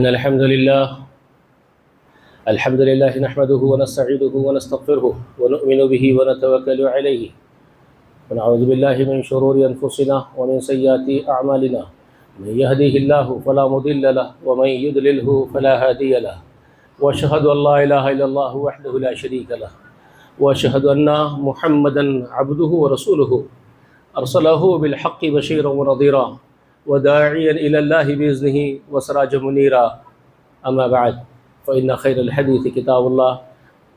الحمد لله نحمده ونستعينه ونستغفره ونؤمن به ونتوكل عليه ونعوذ بالله من شرور أنفسنا ومن سيئات أعمالنا من يهده الله فلا مضل له ومن يضلله فلا هادي له وأشهد أن لا إله إلا الله وحده لا شريك له وأشهد أن محمدا عبده ورسوله أرسله بالحق بشيرا ونذيرا وداعيا إلى الله بإذنه وسراجا منيرا أما بعد فإن خير الحديث كتاب الله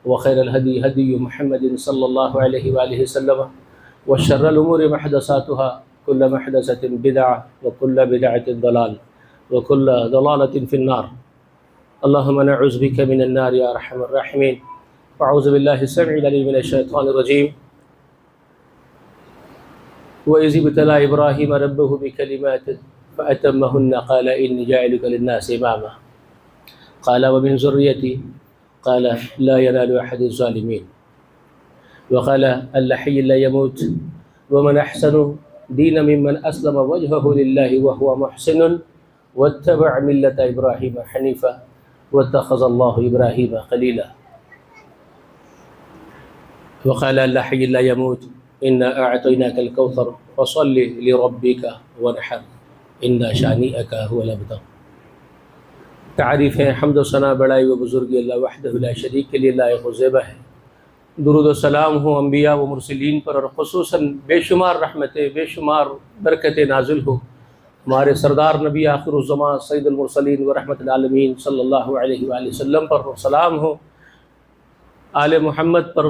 وخير الهدي هدي محمد صلى الله عليه وآله وسلم وشر الأمور محدثاتها كل محدثة بدعة وكل بدعة ضلال وكل ضلالة في النار اللهم نعوذ بك من النار يا أرحم الراحمين وأعوذ بالله السميع العليم من الشيطان الرجيم وإذ ابتلى إبراهيم ربه بكلمات فأتمهن قال إني جاعلك للناس إماما قال ومن ذريتي قال لا ينال أحد الظالمين وقال الحي لا يموت ومن أحسن دينا ممن أسلم وجهه لله وهو محسن واتبع ملة إبراهيم حنيفا واتخذ الله إبراهيم خليلا وقال الحي لا يموت إنا أعطيناك الكوثر فصل لربك وانحر إن شانئك هو الأبتر. تعریف ہے، حمد و ثنا بڑائی و بزرگی اللہ وحدہ لا شریک کے لیے لائق و زیبہ ہے. درود و سلام ہو انبیاء و مرسلین پر، اور خصوصاً بے شمار رحمتیں، بے شمار برکتیں نازل ہو ہمارے سردار نبی آخر الزمان سید المرسلین و رحمت العالمین صلی اللہ علیہ وآلہ وسلم پر، اور سلام ہو آل محمد پر،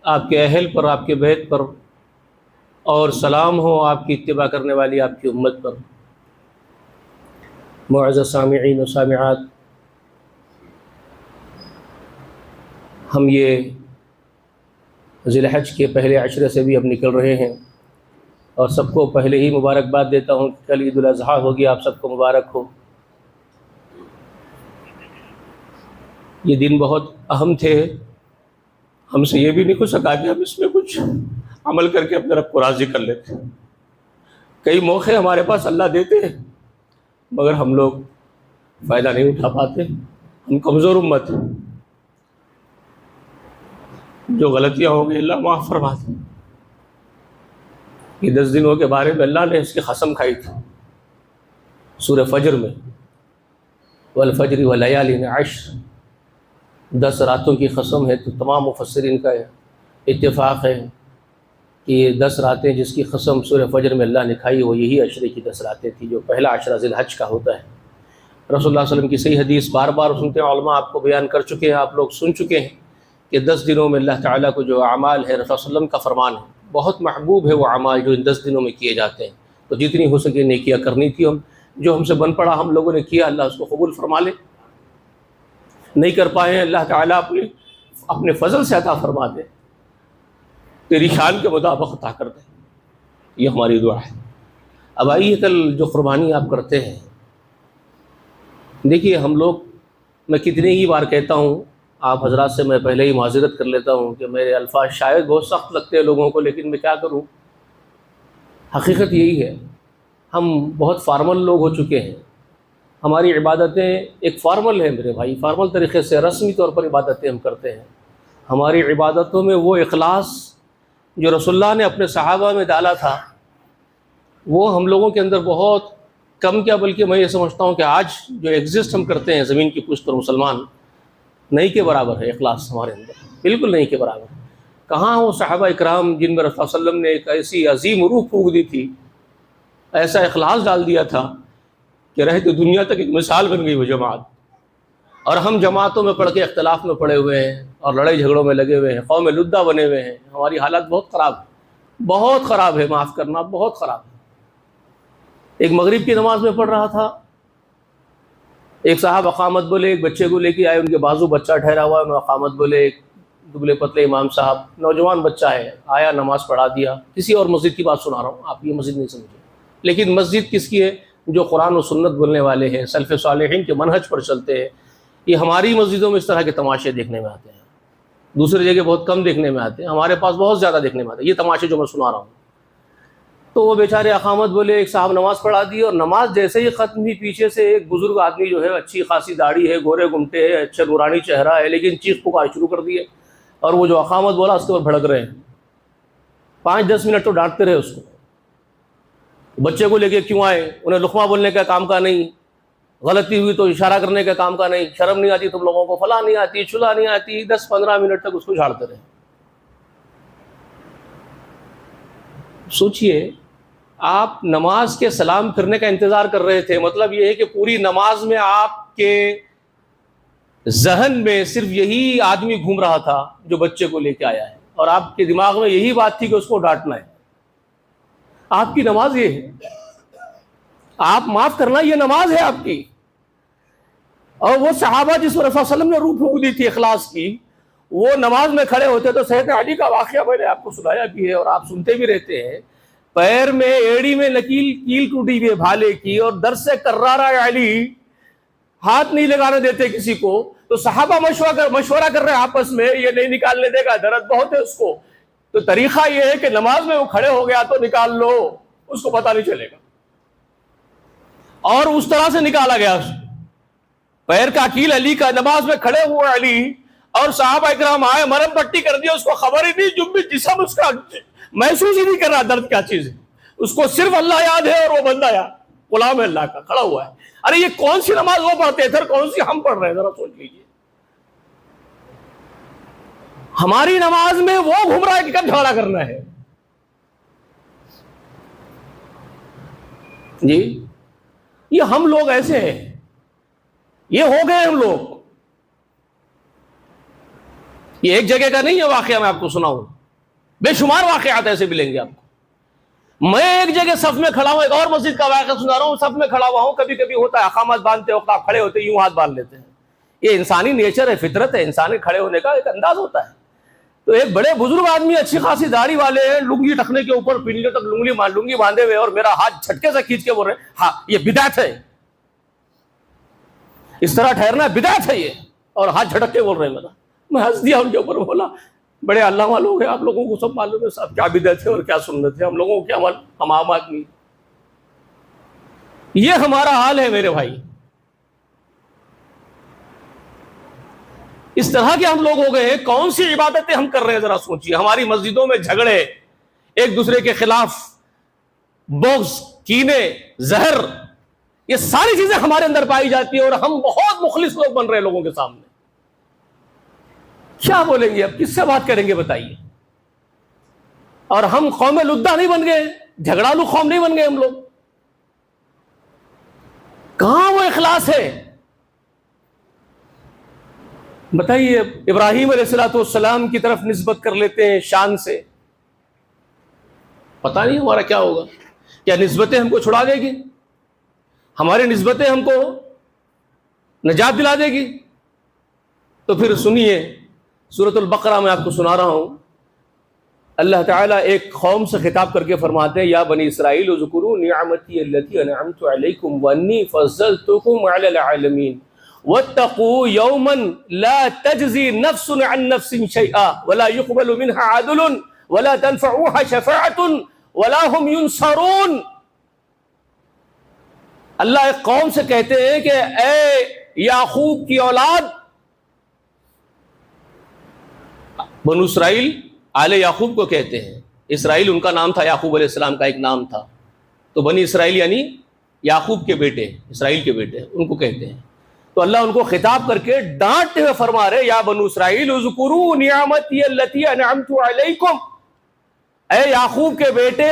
آپ کے اہل پر، آپ کے بیت پر، اور سلام ہو آپ کی اتباع کرنے والی آپ کی امت پر. معزز سامعین و سامعات، ہم یہ ذی الحج کے پہلے عشرے سے بھی اب نکل رہے ہیں، اور سب کو پہلے ہی مبارکباد دیتا ہوں. کل عید الاضحیٰ ہوگی، آپ سب کو مبارک ہو. یہ دن بہت اہم تھے، ہم سے یہ بھی نہیں ہو سکا کہ ہم اس میں کچھ عمل کر کے اپنے رب کو راضی کر لیتے. کئی موقع ہمارے پاس اللہ دیتے ہیں مگر ہم لوگ فائدہ نہیں اٹھا پاتے. ہم کمزور امت ہیں، جو غلطیاں ہوں گی اللہ معاف فرما دے. یہ 10 دنوں کے بارے میں اللہ نے اس کی قسم کھائی تھی سورہ فجر میں، والفجر ولیال عشر، 10 راتوں کی قسم ہے. تو تمام مفسرین کا اتفاق ہے کہ یہ 10 راتیں جس کی قسم سورہ فجر میں اللہ نے کھائی وہ یہی عشرے کی 10 راتیں تھیں، جو پہلا عشرہ ذی الحج کا ہوتا ہے. رسول اللہ صلی اللہ علیہ وسلم کی صحیح حدیث بار بار سنتے ہیں، علماء آپ کو بیان کر چکے ہیں، آپ لوگ سن چکے ہیں کہ 10 دنوں میں اللہ تعالیٰ کو جو اعمال ہے، رسول اللہ علیہ وسلم کا فرمان ہے، بہت محبوب ہے وہ اعمال جو ان 10 دنوں میں کیے جاتے ہیں. تو جتنی ہو سکے نیکیاں کرنی تھی، جو ہم سے بن پڑا ہم لوگوں نے کیا، اللہ اس کو قبول فرما لے. نہیں کر پائے ہیں، اللہ تعالیٰ اپنے فضل سے عطا فرما دے، تیری شان کے مطابق عطا کر دے. یہ ہماری دعا ہے. اب آئیے کل جو قربانی آپ کرتے ہیں، دیکھیے ہم لوگ، میں کتنی ہی بار کہتا ہوں، آپ حضرات سے میں پہلے ہی معذرت کر لیتا ہوں کہ میرے الفاظ شاید بہت سخت لگتے ہیں لوگوں کو، لیکن میں کیا کروں. حقیقت یہی ہے، ہم بہت فارمل لوگ ہو چکے ہیں. ہماری عبادتیں ایک فارمل ہے میرے بھائی، فارمل طریقے سے رسمی طور پر عبادتیں ہم کرتے ہیں. ہماری عبادتوں میں وہ اخلاص جو رسول اللہ نے اپنے صحابہ میں ڈالا تھا وہ ہم لوگوں کے اندر بہت کم، کیا بلکہ میں یہ سمجھتا ہوں کہ آج جو ایگزسٹ ہم کرتے ہیں زمین کی پشت پر مسلمان، نہیں کے برابر ہے اخلاص ہمارے اندر، بالکل نہیں کے برابر. کہاں وہ صحابہ اکرام جن میں رسول اللہ علیہ وسلم نے ایک ایسی عظیم روح پھونک دی تھی، ایسا اخلاص ڈال دیا تھا کہ رہتے دنیا تک ایک مثال بن گئی وہ جماعت. اور ہم جماعتوں میں پڑھ کے اختلاف میں پڑے ہوئے ہیں اور لڑائی جھگڑوں میں لگے ہوئے ہیں، قوم لدہ بنے ہوئے ہیں. ہماری حالت بہت خراب ہے، بہت خراب ہے، معاف کرنا، بہت خراب ہے. ایک مغرب کی نماز میں پڑھ رہا تھا، ایک صاحب اقامت بولے، ایک بچے کو لے کے آئے، ان کے بازو بچہ ٹھہرا ہوا ہے، انہوں اقامت بولے. ایک دبلے پتلے امام صاحب، نوجوان بچہ ہے، آیا نماز پڑھا دیا. کسی اور مسجد کی بات سنا رہا ہوں، آپ یہ مسجد نہیں سمجھے، لیکن مسجد کس کی ہے؟ جو قرآن و سنت بولنے والے ہیں، سلف صالحین کے منہج پر چلتے ہیں. یہ ہماری مسجدوں میں اس طرح کے تماشے دیکھنے میں آتے ہیں، دوسری جگہ بہت کم دیکھنے میں آتے ہیں، ہمارے پاس بہت زیادہ دیکھنے میں آتے ہیں یہ تماشے جو میں سنا رہا ہوں. تو وہ بیچارے اقامت بولے، ایک صاحب نماز پڑھا دی، اور نماز جیسے ہی ختم ہوئی پیچھے سے ایک بزرگ آدمی جو ہے، اچھی خاصی داڑھی ہے، گورے گمٹے ہے، اچھا نورانی چہرہ ہے، لیکن چیخ پکار شروع کر دیے، اور وہ جو اقامت بولا اس کے اوپر بھڑک رہے ہیں۔ 5-10 منٹ تو ڈانٹتے رہے اس کو، بچے کو لے کے کیوں آئے، انہیں لقمہ بولنے کا کام کا نہیں، غلطی ہوئی تو اشارہ کرنے کا کام کا نہیں، شرم نہیں آتی تم لوگوں کو، فلاں نہیں آتی، چلا نہیں آتی۔ 10-15 منٹ تک اس کو جھاڑتے رہے۔ سوچئے، آپ نماز کے سلام پھرنے کا انتظار کر رہے تھے، مطلب یہ ہے کہ پوری نماز میں آپ کے ذہن میں صرف یہی آدمی گھوم رہا تھا جو بچے کو لے کے آیا ہے، اور آپ کے دماغ میں یہی بات تھی کہ اس کو ڈانٹنا ہے۔ آپ کی نماز یہ ہے، آپ معاف کرنا یہ نماز ہے آپ کی۔ اور وہ صحابہ جس پر رسول صلی اللہ علیہ وسلم نے روح پھونک دی تھی اخلاص کی، وہ نماز میں کھڑے ہوتے تو سیدنا علی کا واقعہ میں نے آپ کو سنایا بھی ہے اور آپ سنتے بھی رہتے ہیں۔ پیر میں ایڑی میں کیل ٹوٹی ہوئی ہے بھالے کی، اور در سے کرارا علی ہاتھ نہیں لگانے دیتے کسی کو، تو صحابہ مشورہ کر رہے ہیں آپس میں، یہ نہیں نکالنے دے گا، درد بہت ہے اس کو، تو طریقہ یہ ہے کہ نماز میں وہ کھڑے ہو گیا تو نکال لو، اس کو پتہ نہیں چلے گا۔ اور اس طرح سے نکالا گیا، پیر کا کیل علی کا، نماز میں کھڑے ہوئے علی، اور صحابہ اکرام آئے، مرہم پٹی کر دی، اس کو خبر ہی نہیں، جو بھی جسم اس کا محسوس ہی نہیں کر رہا درد کیا چیز ہے، اس کو صرف اللہ یاد ہے، اور وہ بندہ یا غلام ہے اللہ کا کھڑا ہوا ہے۔ ارے یہ کون سی نماز وہ پڑھتے تھے، کون سی ہم پڑھ رہے ہیں، ذرا سوچ لیجیے۔ ہماری نماز میں وہ گھوم رہا ہے کہ کب جھگڑا کرنا ہے۔ جی یہ ہم لوگ ایسے ہیں، یہ ہو گئے ہم لوگ۔ یہ ایک جگہ کا نہیں ہے واقعہ، میں آپ کو سناؤں، بے شمار واقعات ایسے ملیں گے آپ کو۔ میں ایک جگہ صف میں کھڑا ہوں، ایک اور مسجد کا واقعہ سنا رہا ہوں، صف میں کھڑا ہوا ہوں، کبھی کبھی ہوتا ہے اقامت باندھتے وقت آپ کھڑے ہوتے یوں ہاتھ باندھ لیتے ہیں، یہ انسانی نیچر ہے، فطرت ہے، انسانی کھڑے ہونے کا ایک انداز ہوتا ہے۔ تو ایک بڑے بزرگ آدمی اچھی خاصی داڑھی والے ہیں، لنگی ٹخنے کے اوپر پنڈلیوں تک لنگی باندھے ہوئے، اور میرا ہاتھ جھٹکے سے کھینچ کے بول رہے ہیں، ہاں یہ بدعت ہے، اس طرح ٹھہرنا بدعت ہے یہ، اور ہاتھ جھٹک کے بول رہے ہیں میرا۔ میں ہنس دیا ان کے اوپر، بولا بڑے علامہ لوگ ہیں، آپ لوگوں کو سب معلوم ہے صاحب کیا بدعت ہے اور کیا سنت ہے، ہم لوگوں کو کیا معلوم، ہم عام آدمی۔ یہ ہمارا حال ہے میرے بھائی، اس طرح کے ہم لوگ ہو گئے ہیں۔ کون سی عبادتیں ہم کر رہے ہیں ذرا سوچیے۔ ہماری مسجدوں میں جھگڑے، ایک دوسرے کے خلاف بغض، کینے، زہر، یہ ساری چیزیں ہمارے اندر پائی جاتی ہیں، اور ہم بہت مخلص لوگ بن رہے ہیں لوگوں کے سامنے۔ کیا بولیں گے اب، کس سے بات کریں گے بتائیے؟ اور ہم قوم لدہ نہیں بن گئے، جھگڑالو قوم نہیں بن گئے ہم لوگ۔ کہاں وہ اخلاص ہے؟ بتائیے، ابراہیم علیہ السلام کی طرف نسبت کر لیتے ہیں شان سے، پتہ نہیں ہمارا کیا ہوگا۔ کیا نسبتیں ہم کو چھڑا دے گی؟ ہماری نسبتیں ہم کو نجات دلا دے گی؟ تو پھر سنیے، سورۃ البقرہ میں آپ کو سنا رہا ہوں، اللہ تعالیٰ ایک قوم سے خطاب کر کے فرماتے ہیں، یا بنی اسرائیل اذکروا نعمتی التی انعمت علیکم وانی فضلتکم علی العالمین واتقوا یوما لا تجزی نفس عن نفس شیئا ولا يقبل منها عدل ولا تنفعها شفاعة ولا هم ينصرون۔ اللہ ایک قوم سے کہتے ہیں کہ اے یعقوب کی اولاد، بنو اسرائیل آل یعقوب کو کہتے ہیں، اسرائیل ان کا نام تھا، یعقوب علیہ السلام کا ایک نام تھا، تو بنی اسرائیل یعنی یعقوب کے بیٹے، اسرائیل کے بیٹے ان کو کہتے ہیں۔ تو اللہ ان کو خطاب کر کے ڈانٹتے ہوئے فرما رہے، یا بنو اسرائیل اذکروا نعمتی التی انعمت علیکم، اے یعقوب کے بیٹے،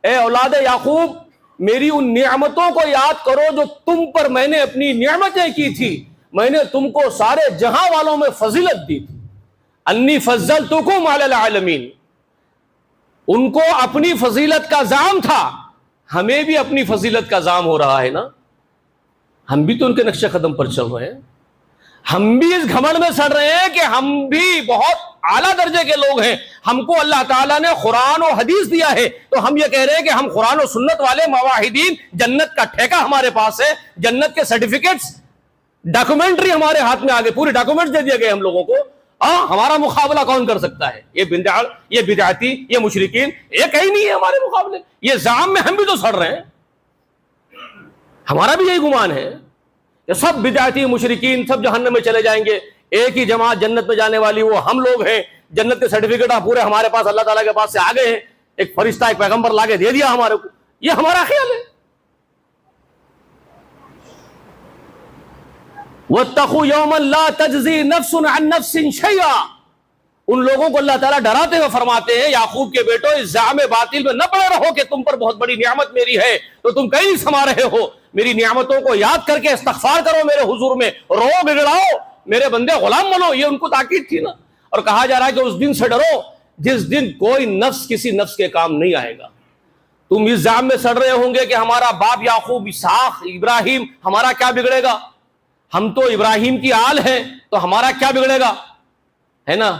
اے اولاد یعقوب، میری ان نعمتوں کو یاد کرو جو تم پر میں نے اپنی نعمتیں کی تھی، میں نے تم کو سارے جہاں والوں میں فضیلت دی تھی، انی فضلتکم علی العالمین۔ ان کو اپنی فضیلت کا زعم تھا، ہمیں بھی اپنی فضیلت کا زعم ہو رہا ہے نا، ہم بھی تو ان کے نقش قدم پر چل رہے ہیں، ہم بھی اس گھمنڈ میں سڑ رہے ہیں کہ ہم بھی بہت اعلیٰ درجے کے لوگ ہیں، ہم کو اللہ تعالیٰ نے قرآن و حدیث دیا ہے، تو ہم یہ کہہ رہے ہیں کہ ہم قرآن و سنت والے موحدین، جنت کا ٹھیکہ ہمارے پاس ہے، جنت کے سرٹیفکیٹس، ڈاکومنٹری ہمارے ہاتھ میں آگے، پورے ڈاکومنٹس دے دیے گئے ہم لوگوں کو، ہمارا مقابلہ کون کر سکتا ہے؟ یہ بدعتی، یہ مشرکین ایک ہی نہیں ہے ہمارے مقابلے. یہ زعم میں ہم بھی تو سڑ رہے ہیں. ہمارا بھی یہی گمان ہے کہ سب بدعتی مشرکین سب جہنم میں چلے جائیں گے، ایک ہی جماعت جنت میں جانے والی وہ ہم لوگ ہیں. جنت کے سرٹیفکیٹ پورے ہمارے پاس اللہ تعالیٰ کے پاس سے آ گئے ہیں، ایک فرشتہ ایک پیغمبر لا کے دے دیا ہمارے کو. یہ ہمارا خیال ہے. وَاتَّقُوا يَوْمًا لَا تَجْزِي نَفْسٌ عَن نَفْسٍ شَيْئًا. ان لوگوں کو اللہ تعالیٰ ڈراتے ہوئے فرماتے ہیں یعقوب کے بیٹو اس زعم باطل میں نہ پڑے رہو کہ تم پر بہت بڑی نعمت میری ہے تو تم کہیں نہیں سما رہے ہو. میری نعمتوں کو یاد کر کے استغفار کرو میرے حضور میں، رو گڑگڑاؤ، میرے بندے غلام بنو. یہ ان کو تاکید تھی نا. اور کہا جا رہا ہے کہ اس دن سے ڈرو جس دن کوئی نفس کسی نفس کے کام نہیں آئے گا. تم اس زعم میں سڑ رہے ہوں گے کہ ہمارا باپ یعقوب، اسحاق، ابراہیم، ہمارا کیا بگڑے گا؟ ہم تو ابراہیم کی آل ہیں تو ہمارا کیا بگڑے گا، ہے نا.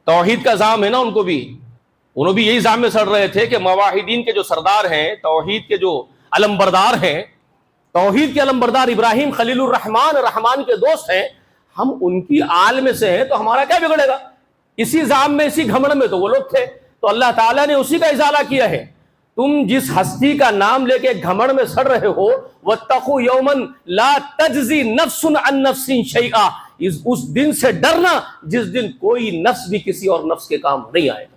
توحید کا زعم ہے نا ان کو بھی. انہوں بھی یہی زعم میں سڑ رہے تھے کہ موحدین کے جو سردار ہیں، توحید کے جو علمبردار ہیں، توحید کے علمبردار ابراہیم خلیل الرحمان، رحمان کے دوست ہیں، ہم ان کی آل میں سے ہیں تو ہمارا کیا بگڑے گا. اسی زعم میں، اسی گھمنڈ میں تو وہ لوگ تھے. تو اللہ تعالیٰ نے اسی کا ازالہ کیا ہے. تم جس ہستی کا نام لے کے گھمنڈ میں سڑ رہے ہو، وَاتَّقُوا يَوْمًا لَا تَجْزِي نَفْسٌ عَن نَفْسٍ شَيْئًا، اس دن سے ڈرنا جس دن کوئی نفس بھی کسی اور نفس کے کام نہیں آئے گا.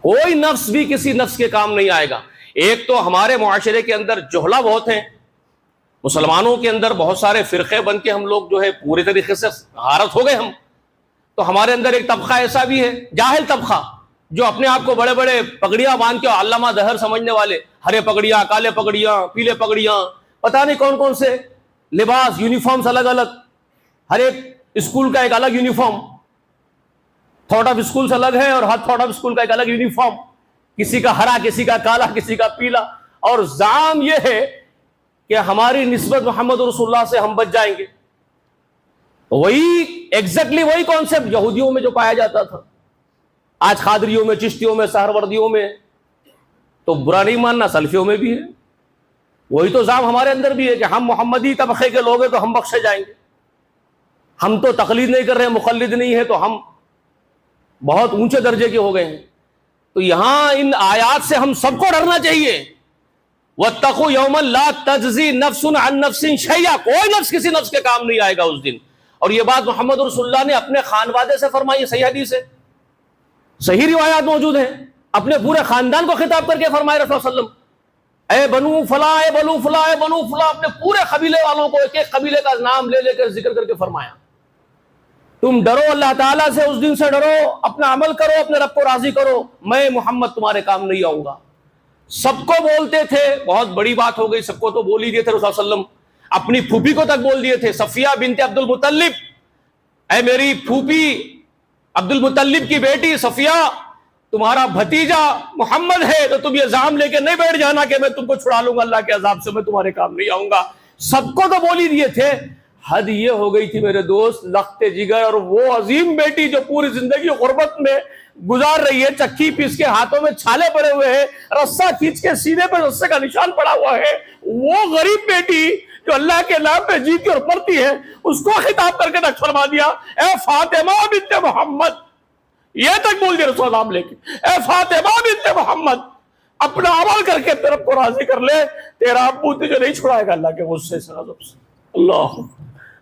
کوئی نفس بھی کسی نفس کے کام نہیں آئے گا. ایک تو ہمارے معاشرے کے اندر جہلا بہت ہیں. مسلمانوں کے اندر بہت سارے فرقے بن کے ہم لوگ جو ہے پورے طریقے سے غارت ہو گئے ہم. تو ہمارے اندر ایک طبقہ ایسا بھی ہے، جاہل طبقہ، جو اپنے آپ کو بڑے بڑے پگڑیاں باندھ کے علامہ دہر سمجھنے والے، ہرے پگڑیاں، کالے پگڑیاں، پیلے پگڑیاں، پتہ نہیں کون کون سے لباس، یونیفارمز الگ الگ، ہر ایک اسکول کا ایک الگ یونیفارم، تھاٹ آف اسکولس الگ ہے اور ہر تھاٹ آف اسکول کا ایک الگ یونیفارم، کسی کا ہرا، کسی کا کالا، کسی کا پیلا. اور زعم یہ ہے کہ ہماری نسبت محمد رسول اللہ سے ہم بچ جائیں گے. وہی ایگزیکٹلی وہی کانسیپٹ یہودیوں میں جو پایا جاتا تھا، آج قادریوں میں، چشتیوں میں، سہروردیوں میں. تو برا نہیں ماننا، سلفیوں میں بھی ہے. وہی تو زعم ہمارے اندر بھی ہے کہ ہم محمدی طبقے کے لوگ ہیں تو ہم بخشے جائیں گے. ہم تو تقلید نہیں کر رہے ہیں، مقلد نہیں ہے تو ہم بہت اونچے درجے کے ہو گئے ہیں. تو یہاں ان آیات سے ہم سب کو ڈرنا چاہیے. وَاتَّقُوا يَوْمًا لَا تَجْزِي نَفْسٌ عَن نَفْسٍ شَيْئًا، کوئی نفس کسی نفس کے کام نہیں آئے گا اس دن. اور یہ بات محمد رسول اللہ نے اپنے خانوادے سے فرمائی، صحیح حدیث ہے، صحیح روایات موجود ہیں. اپنے پورے خاندان کو خطاب کر کے فرمائے رسول اللہ صلی اللہ علیہ وسلم، اے بنو فلاں، اے بنو فلاں، اے بنو فلاں. اپنے پورے قبیلے والوں کو ایک ایک قبیلے کا نام لے لے کر ذکر کر کے فرمایا تم ڈرو اللہ تعالیٰ سے، اس دن سے ڈرو، اپنا عمل کرو، اپنے رب کو راضی کرو، میں محمد تمہارے کام نہیں آؤں گا. سب کو بولتے تھے، بہت بڑی بات ہو گئی، سب کو تو بول ہی دیے تھے رسول اللہ صلی اللہ علیہ وسلم. اپنی پھوپھی کو تک بول دیے تھے، صفیہ بنت عبد المطلب، اے میری پھوپھی عبد المطلب کی بیٹی صفیہ، تمہارا بھتیجا محمد ہے تو تم یہ زعم لے کے نہیں بیٹھ جانا کہ میں تم کو چھڑا لوں گا اللہ کے عذاب سے، میں تمہارے کام نہیں آؤں گا. سب کو تو بول ہی دیے تھے. حد یہ ہو گئی تھی میرے دوست، لخت جگر اور وہ عظیم بیٹی جو پوری زندگی غربت میں گزار رہی ہے، چکی پیس کے ہاتھوں میں چھالے پڑے ہوئے ہیں، رسہ کھینچ کے سینے پہ رسے کا نشان پڑا ہوا ہے، وہ غریب بیٹی جو اللہ کے نام پہ جیتی اور مرتی ہے، اس کو خطاب کر کے تک فرما دیا، اے فاطمہ بنت محمد. یہ تک بول دیا رسول اللہ لے کے، اے فاطمہ بنت محمد، اپنا عمل کر کے رب کو راضی کر لے، تیرا ابو تجھے نہیں چھڑائے گا اللہ کے غصے سے، غضب سے. اللہ،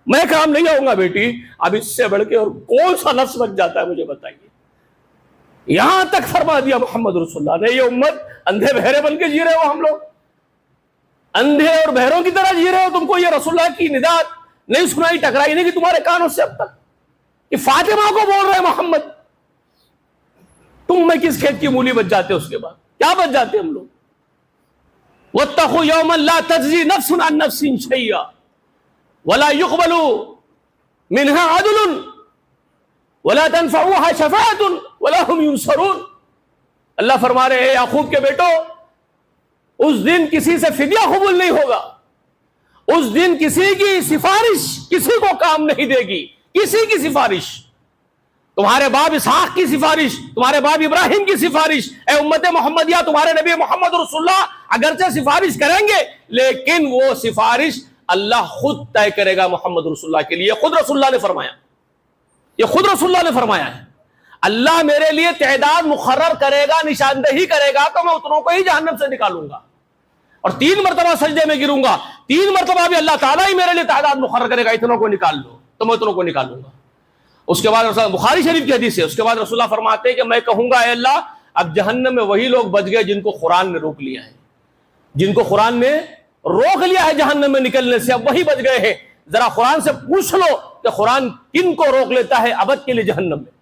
میں کام نہیں آؤں گا بیٹی. اب اس سے بڑھ کے اور کون سا نفس بچ جاتا ہے مجھے بتائیے. یہاں تک فرما دیا محمد رسول اللہ نے. یہ امت اندھے بہرے بن کے جی رہے ہو، ہم لوگ اندھے اور بہروں کی طرح جی رہے ہو. تم کو یہ رسول اللہ کی ندات نہیں سنائی، ٹکرائی نہیں کہ تمہارے کانوں سے اب تک کہ فاطمہ کو بول رہے محمد. تم میں کس کھیت کی مولی بچ جاتے، اس کے بعد کیا بچ جاتے ہم لوگ. وَاتَّقُوا يَوْمًا لَا تَجْزِي نَفْسٌ عَن نَفْسٍ شَيْئًا وَلَا يُقْبَلُ مِنْهَا عَدْلٌ وَلَا تَنْفَعُهَا شَفَاعَةٌ وَلَا هُمْ يُنصَرُونَ. اللہ فرما رہے ہیں یعقوب کے بیٹو، اس دن کسی سے فدیہ قبول نہیں ہوگا. اس دن کسی کی سفارش کسی کو کام نہیں دے گی، کسی کی سفارش. تمہارے باپ اسحاق کی سفارش، تمہارے باپ ابراہیم کی سفارش، اے امت محمدیہ تمہارے نبی محمد رسول اللہ اگرچہ سفارش کریں گے لیکن وہ سفارش اللہ خود طے کرے گا محمد رسول اللہ کے لیے. خود رسول اللہ نے فرمایا یہ خود رسول اللہ نے فرمایا ہے، اللہ میرے لیے تعداد مقرر کرے گا، نشاندہی کرے گا تو میں اتنوں کو ہی جہنم سے نکالوں گا، اور 3 مرتبہ سجدے میں گروں گا، 3 مرتبہ بھی اللہ تعالیٰ ہی میرے لیے تعداد مقرر کرے گا، اتنوں کو نکال لو تو میں اتنوں کو نکالوں گا۔ اس کے بعد بخاری شریف کی حدیث ہے، اس کے بعد رسول اللہ فرماتے ہیں کہ میں کہوں گا اے اللہ اب جہنم میں وہی لوگ بچ گئے جن کو قرآن نے روک لیا ہے، جن کو قرآن نے روک لیا ہے جہنم میں نکلنے سے، اب وہی بچ گئے ہیں۔ ذرا قرآن سے پوچھ لو کہ قرآن کن کو روک لیتا ہے ابد کے لیے جہنم میں،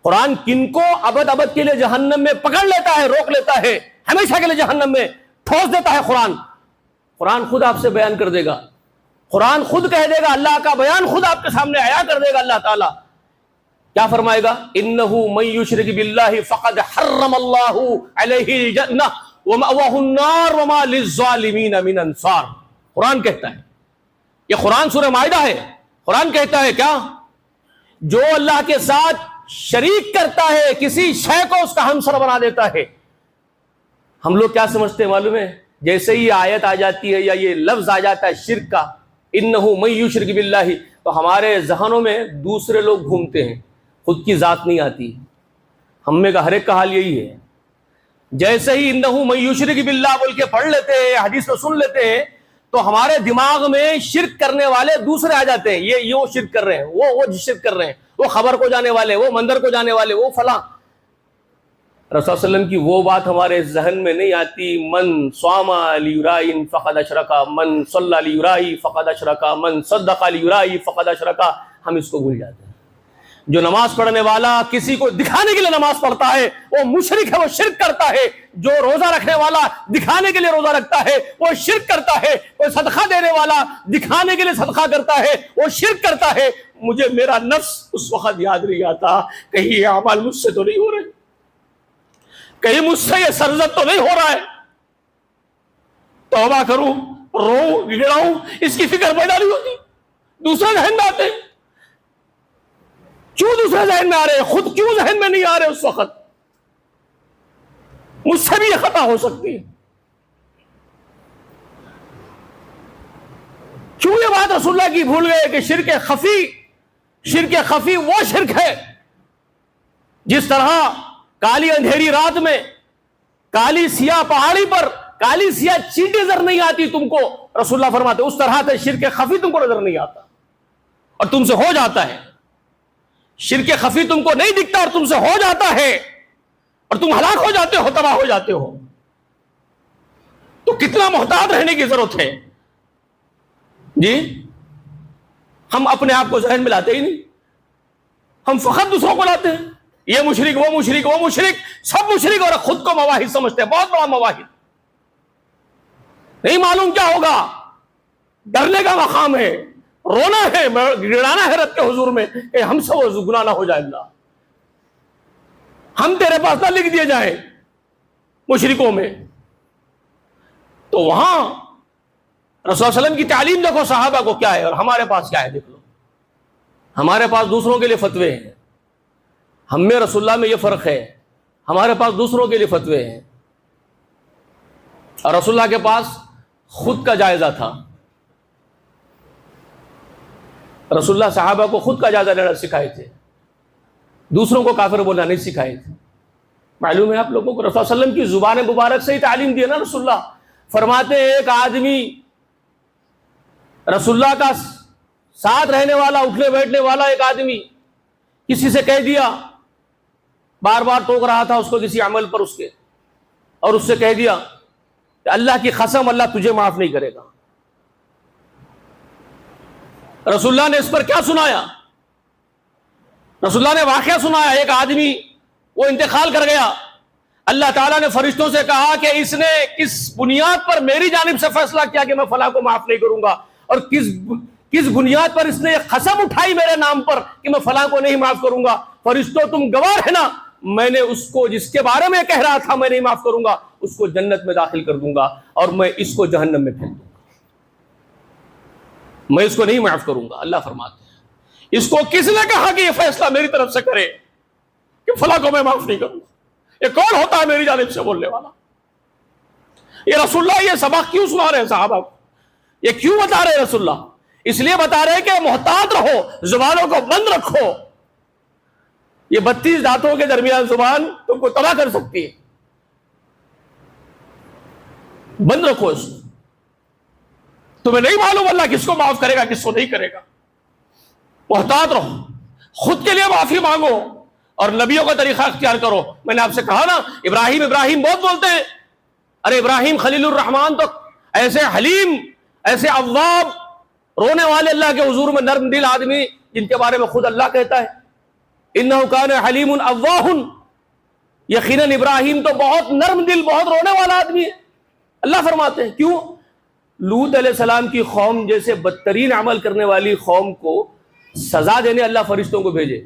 قرآن کن کو ابد کے لیے جہنم میں پکڑ لیتا ہے، روک لیتا ہے، ہمیشہ کے لیے جہنم میں ٹھوس دیتا ہے۔ قرآن خود آپ سے بیان کر دے گا، قرآن خود کہہ دے گا، اللہ کا بیان خود آپ کے سامنے عیاں کر دے گا۔ اللہ تعالیٰ کیا فرمائے گا؟ انہ من یشرک باللہ فقد حرم اللہ علیہ الجنہ ومأواہ النار وما للظالمین من انصار۔ قرآن کہتا ہے، یہ قرآن سورہ مائدہ ہے، قرآن کہتا ہے کیا؟ جو اللہ کے ساتھ شریک کرتا ہے کسی شے کو اس کا ہمسر بنا دیتا ہے۔ ہم لوگ کیا سمجھتے ہیں معلوم ہے؟ جیسے ہی آیت آ جاتی ہے یا یہ لفظ آ جاتا ہے شرک کا، انہ من یشرک باللہ، تو ہمارے ذہنوں میں دوسرے لوگ گھومتے ہیں، خود کی ذات نہیں آتی۔ ہم میں کا ہر ایک کا حال یہی ہے، جیسے ہی انہ من یشرک باللہ بول کے پڑھ لیتے ہیں، حدیث کو سن لیتے ہیں، تو ہمارے دماغ میں شرک کرنے والے دوسرے آ جاتے ہیں، یہ وہ شرک کر رہے ہیں، وہ شرک کر رہے ہیں، وہ خبر کو جانے والے، وہ مندر کو جانے والے، وہ فلاں۔ رسول اللہ علیہ وسلم کی وہ بات ہمارے ذہن میں نہیں آتی، من صام لیرائی فقد اشرک، من صلی لیرائی فقد اشرک، من صدق لیرائی فقد اشرک۔ ہم اس کو بھول جاتے ہیں۔ جو نماز پڑھنے والا کسی کو دکھانے کے لیے نماز پڑھتا ہے وہ مشرک ہے، وہ شرک کرتا ہے۔ جو روزہ رکھنے والا دکھانے کے لیے روزہ رکھتا ہے وہ شرک کرتا ہے۔ کوئی صدقہ دینے والا دکھانے کے لیے صدقہ کرتا ہے وہ شرک کرتا ہے۔ مجھے میرا نفس اس وقت یاد نہیں آتا، کہیں یہ اعمال مجھ سے تو نہیں ہو رہے، کہیں مجھ سے یہ سرزد تو نہیں ہو رہا ہے، توبہ کروں، رو گڑاؤں، اس کی فکر پیدا نہیں ہوتی۔ دوسرے ذہن میں آتے ہیں، کیوں دوسرے ذہن میں آ رہے ہیں؟ خود کیوں ذہن میں نہیں آ رہے اس وقت؟ مجھ سے بھی یہ خطا ہو سکتی ہے۔ کیوں یہ بات رسول اللہ کی بھول گئے کہ شرک خفی وہ شرک ہے جس طرح کالی اندھیری رات میں کالی سیاہ پہاڑی پر کالی سیاہ چینٹی نظر نہیں آتی تم کو، رسول اللہ فرماتے اس طرح سے شرک خفی تم کو نظر نہیں آتا اور تم سے ہو جاتا ہے۔ شرک خفی تم کو نہیں دکھتا اور تم سے ہو جاتا ہے اور تم ہلاک ہو جاتے ہو، تباہ ہو جاتے ہو۔ تو کتنا محتاط رہنے کی ضرورت ہے جی۔ ہم اپنے آپ کو ذہن میں لاتے ہی نہیں، ہم فقط دوسروں کو لاتے ہیں، یہ مشرک، وہ مشرک، وہ مشرک، سب مشرک، اور خود کو مواحد سمجھتے ہیں، بہت بڑا مواحد۔ نہیں معلوم کیا ہوگا، ڈرنے کا مقام ہے، رونا ہے، گڑانا ہے رب کے حضور میں کہ ہم سے وہ گناہ نہ ہو جائے، اللہ ہم تیرے پاس نہ لکھ دیے جائیں مشرکوں میں۔ تو وہاں رسول اللہ علیہ وسلم کی تعلیم دیکھو صحابہ کو کیا ہے اور ہمارے پاس کیا ہے، دیکھ لو۔ ہمارے پاس دوسروں کے لیے فتوے ہیں، ہم میں رسول اللہ میں یہ فرق ہے، ہمارے پاس دوسروں کے لیے فتوے ہیں، اور رسول اللہ کے پاس خود کا جائزہ تھا۔ رسول اللہ صحابہ کو خود کا جائزہ لینا سکھائے تھے، دوسروں کو کافر بولنا نہیں سکھائے تھے۔ معلوم ہے آپ لوگوں کو رسول اللہ علیہ وسلم کی زبان مبارک سے ہی تعلیم دی ہے نا۔ رسول اللہ فرماتے ہیں ایک آدمی رسول اللہ کا ساتھ رہنے والا، اٹھنے بیٹھنے والا ایک آدمی کسی سے کہہ دیا، بار بار ٹوک رہا تھا اس کو کسی عمل پر اس کے، اور اس سے کہہ دیا کہ اللہ کی قسم اللہ تجھے معاف نہیں کرے گا۔ رسول اللہ نے اس پر کیا سنایا؟ رسول اللہ نے واقعہ سنایا، ایک آدمی وہ انتقال کر گیا، اللہ تعالیٰ نے فرشتوں سے کہا کہ اس نے کس بنیاد پر میری جانب سے فیصلہ کیا کہ میں فلاں کو معاف نہیں کروں گا، اور کس بنیاد پر اس نے قسم اٹھائی میرے نام پر کہ میں فلاں کو نہیں معاف کروں گا۔ فرشتوں تم گواہ رہنا، میں نے اس کو جس کے بارے میں کہہ رہا تھا میں نہیں معاف کروں گا، اس کو جنت میں داخل کر دوں گا اور میں اس کو جہنم میں پھینک دوں گا، میں اس کو نہیں معاف کروں گا۔ اللہ فرماتے ہیں اس کو کس نے کہا کہ یہ فیصلہ میری طرف سے کرے کہ فلاں کو میں معاف نہیں کروں گا؟ یہ کون ہوتا ہے میری جانب سے بولنے والا؟ یہ رسول اللہ یہ سبق کیوں سنا رہے ہیں صحابہ کو؟ یہ کیوں بتا رہے ہیں رسول اللہ؟ اس لیے بتا رہے ہیں کہ محتاط رہو، زبانوں کو بند رکھو، یہ 32 دانتوں کے درمیان زبان تم کو تباہ کر سکتی ہے. بند رکھو اس کو. تمہیں نہیں معلوم اللہ کس کو معاف کرے گا کس کو نہیں کرے گا. محتاط رہو, خود کے لیے معافی مانگو اور نبیوں کا طریقہ اختیار کرو. میں نے آپ سے کہا نا, ابراہیم بہت بولتے ہیں. ارے ابراہیم خلیل الرحمان تو ایسے حلیم, ایسے اواب, رونے والے اللہ کے حضور میں نرم دل آدمی, جن کے بارے میں خود اللہ کہتا ہے انہ کان حلیم اواہ. یقیناً ابراہیم تو بہت نرم دل, بہت رونے والا آدمی ہے. اللہ فرماتے ہیں کیوں؟ لوط علیہ السلام کی قوم جیسے بدترین عمل کرنے والی قوم کو سزا دینے اللہ فرشتوں کو بھیجے.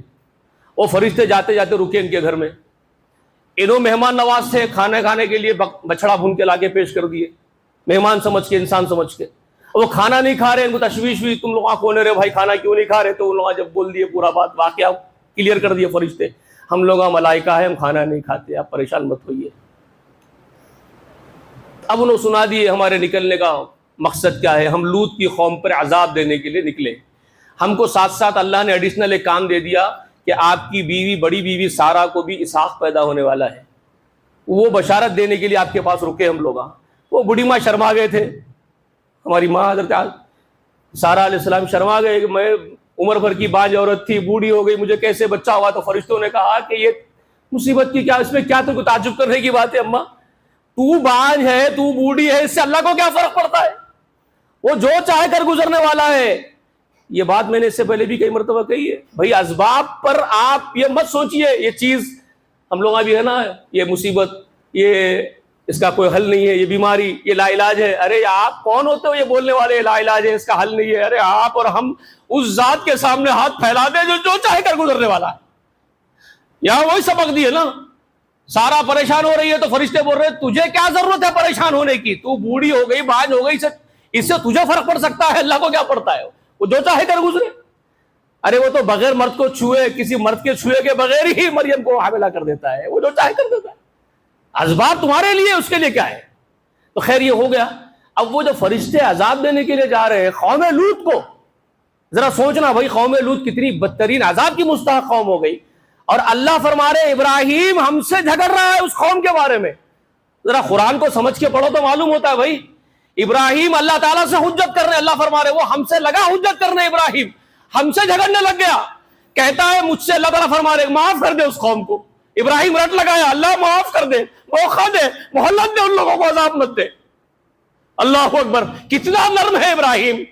وہ فرشتے جاتے جاتے رکے ان کے گھر میں. انہوں مہمان نواز تھے, کھانے کھانے کے لیے بچڑا بھون کے لا کے پیش کر دیے, مہمان سمجھ کے, انسان سمجھ کے. وہ کھانا نہیں کھا رہے, ان کو تشویش ہوئی, تم لوگ کون رہے بھائی, کھانا کیوں نہیں کھا رہے؟ تو ان لوگ جب بول دیے پورا بات, واقعہ کلیئر کر دیے فرشتے, ہم لوگ ملائکہ ہیں, ہم کھانا نہیں کھاتے, آپ پریشان مت ہوئیے. اب انہوں سنا دیے ہمارے نکلنے کا مقصد کیا ہے. ہم لوط کی قوم پر عذاب دینے کے لیے نکلے. ہم کو ساتھ ساتھ اللہ نے ایڈیشنل ایک کام دے دیا کہ آپ کی بیوی, بڑی بیوی سارہ کو بھی اسحاق پیدا ہونے والا ہے. وہ بشارت دینے کے لیے آپ کے پاس رکے ہم لوگ. وہ بڑھی ماں شرما گئے تھے, ہماری ماں حضرت سارہ علیہ السلام شرما گئے کہ میں عمر بھر کی باج عورت تھی, بوڑھی ہو گئی, مجھے کیسے بچہ ہوا. تو فرشتوں نے کہا کہ یہ مصیبت کی کیا, اس میں کیا تو تعجب کرنے کی بات ہے اماں, تو باج ہے, تو بوڑھی ہے, اس سے اللہ کو کیا فرق پڑتا ہے؟ وہ جو چاہے کر گزرنے والا ہے. یہ بات میں نے اس سے پہلے بھی کئی مرتبہ کہی ہے. بھائی اسباب پر آپ یہ مت سوچئے یہ چیز ہم لوگ ابھی ہے نا, یہ مصیبت, یہ اس کا کوئی حل نہیں ہے, یہ بیماری, یہ لا علاج ہے. ارے آپ کون ہوتے ہو یہ بولنے والے لا علاج ہے, اس کا حل نہیں ہے؟ ارے آپ اور ہم اس ذات کے سامنے ہاتھ پھیلا دیں جو چاہے کر گزرنے والا ہے. یہاں وہی سبق دی ہے نا. سارا پریشان ہو رہی ہے تو فرشتے بول رہے تجھے کیا ضرورت ہے پریشان ہونے کی, تو بوڑھی ہو گئی, باج ہو گئی, اس سے تجھے فرق پڑ سکتا ہے, اللہ کو کیا پڑتا ہے؟ وہ جو چاہے کر گزرے. ارے وہ تو بغیر مرد کو چھوئے, کسی مرد کے چھوئے کے بغیر ہی مریم کو حاملہ کر دیتا ہے, وہ جو چاہے کر دیتا ہے. اسباب تمہارے لیے, اس کے لیے کیا ہے؟ تو خیر یہ ہو گیا. اب وہ جو فرشتے عذاب دینے کے لیے جا رہے ہیں قوم لوط کو, ذرا سوچنا بھائی قوم لوط کتنی بدترین عذاب کی مستحق قوم ہو گئی. اور اللہ فرما رہے ابراہیم ہم سے جھگڑ رہا ہے اس قوم کے بارے میں. ذرا قرآن کو سمجھ کے پڑھو تو معلوم ہوتا ہے بھائی. ابراہیم اللہ تعالیٰ سے حجت کر رہے, اللہ فرما رہے وہ ہم سے لگا حجت کرنے, ابراہیم ہم سے جھگڑنے لگ گیا, کہتا ہے مجھ سے, اللہ تعالیٰ فرما رہے معاف کر دے اس قوم کو. ابراہیم رٹ لگایا, اللہ معاف کر دے, موقع دے, مہلت دے, ان لوگوں کو عذاب مت دے. اللہ اکبر, کتنا نرم ہے ابراہیم.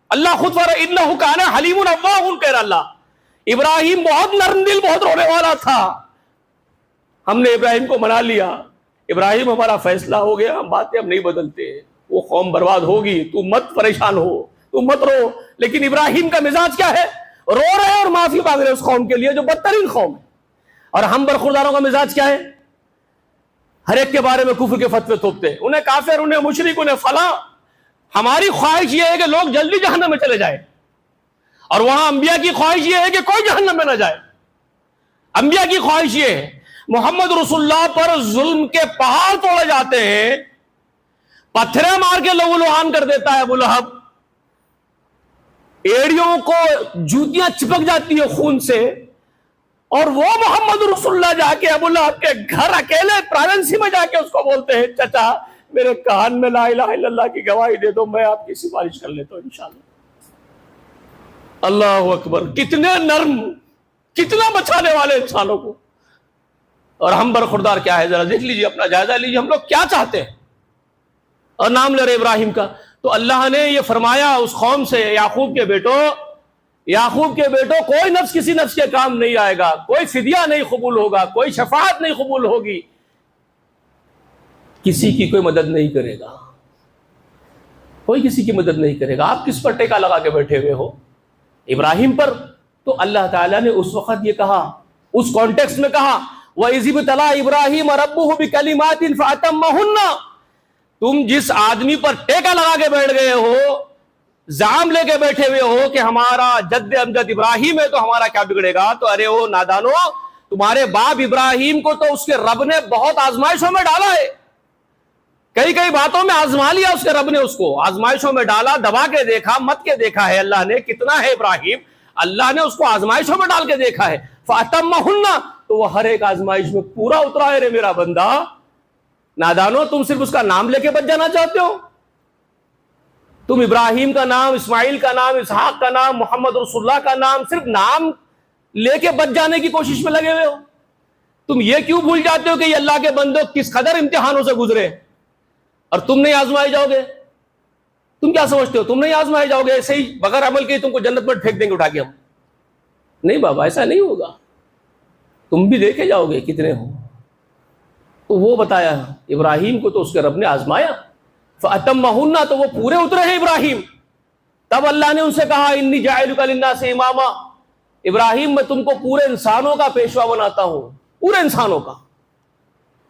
اللہ خود فرمایا انہ کان حلیم اواہ, کہہ رہا اللہ ابراہیم بہت نرم دل, بہت رونے والا تھا. ہم نے ابراہیم کو منا لیا, ابراہیم ہمارا فیصلہ ہو گیا, ہم باتیں ہم نہیں بدلتے. وہ قوم برباد ہوگی, تو مت پریشان ہو, تو مت رو. لیکن ابراہیم کا مزاج کیا ہے؟ رو رہے اور معافی مانگ رہے اس قوم کے لیے جو بدترین قوم ہے. اور ہم برخورداروں کا مزاج کیا ہے؟ ہر ایک کے بارے میں کفر کے فتوے تھوپتے, انہیں کافر, انہیں مشرک, انہیں فلاں. ہماری خواہش یہ ہے کہ لوگ جلدی جہنم میں چلے جائیں, اور وہاں انبیاء کی خواہش یہ ہے کہ کوئی جہنم میں نہ جائے. انبیاء کی خواہش یہ ہے, محمد رسول اللہ پر ظلم کے پہاڑ توڑے جاتے ہیں, پتھریں مار کے لہو لہان کر دیتا ہے ابو لہب, ایڑیوں کو جوتیاں چپک جاتی ہے خون سے, اور وہ محمد رسول اللہ جا کے ابو لہب کے گھر اکیلے پرائیونسی میں جا کے اس کو بولتے ہیں چچا میرے کان میں لا الہ الا اللہ کی گواہی دے دو, میں آپ کی سفارش کر لیتا ہوں انشاءاللہ. اللہ اکبر, کتنے نرم, کتنا بچانے والے انسانوں کو. اور ہم برخوردار کیا ہے؟ ذرا دیکھ لیجیے, اپنا جائزہ لیجیے, ہم لوگ کیا چاہتے ہیں. اور نام لے رہے ابراہیم کا, تو اللہ نے یہ فرمایا اس قوم سے, یعقوب کے بیٹو کوئی نفس کسی نفس کے کام نہیں آئے گا, کوئی فدیہ نہیں قبول ہوگا, کوئی شفاعت نہیں قبول ہوگی, کسی کی کوئی مدد نہیں کرے گا, کوئی کسی کی مدد نہیں کرے گا. آپ کس پر ٹیکا لگا کے بیٹھے ہوئے ہو؟ ابراہیم پر. تو اللہ تعالیٰ نے اس وقت یہ کہا, اس کانٹیکسٹ میں کہا وَإِذِ ابْتَلَىٰ إِبْرَاهِيمَ رَبُّهُ بِكَلِمَاتٍ فَأَتَمَّهُنَّ. تم جس آدمی پر ٹیکا لگا کے بیٹھ گئے ہو, زعم لے کے بیٹھے ہوئے ہو کہ ہمارا جد امجد ابراہیم ہے تو ہمارا کیا بگڑے گا, تو ارے وہ نادانو, تمہارے باپ ابراہیم کو تو اس کے رب نے بہت آزمائشوں میں ڈالا ہے, کئی باتوں میں آزما لیا اس کے رب نے, اس کو آزمائشوں میں ڈالا, دبا کے دیکھا, مت کے دیکھا ہے اللہ نے کتنا ہے ابراہیم, اللہ نے اس کو آزمائشوں میں ڈال کے دیکھا ہے. فَأَتَمَّهُنَّ، تو وہ ہر ایک آزمائش میں پورا اترا ہے رے میرا بندہ۔ نادانو، تم صرف اس کا نام لے کے بچ جانا چاہتے ہو؟ تم ابراہیم کا نام، اسماعیل کا نام، اسحاق کا نام، محمد رسول اللہ کا نام، صرف نام لے کے بچ جانے کی کوشش میں لگے ہوئے ہو۔ تم یہ کیوں بھول جاتے ہو کہ یہ اللہ کے بندوں کس قدر امتحانوں سے گزرے، اور تم نہیں آزمائے جاؤ گے؟ تم کیا سمجھتے ہو تم نہیں آزمائے جاؤ گے؟ ایسے ہی بغیر عمل کے تم کو جنت میں پھینک دیں گے اٹھا کے ہم؟ نہیں بابا، ایسا نہیں ہوگا، تم بھی دیکھے جاؤ گے کتنے ہو۔ تو وہ بتایا ابراہیم کو تو اس کے رب نے آزمایا، فَأَتَمَّهُنَّ، تو وہ پورے اترے ہیں ابراہیم۔ تب اللہ نے ان سے کہا انی جاعلک للناس اماما، ابراہیم میں تم کو پورے انسانوں کا پیشوا بناتا ہوں، پورے انسانوں کا۔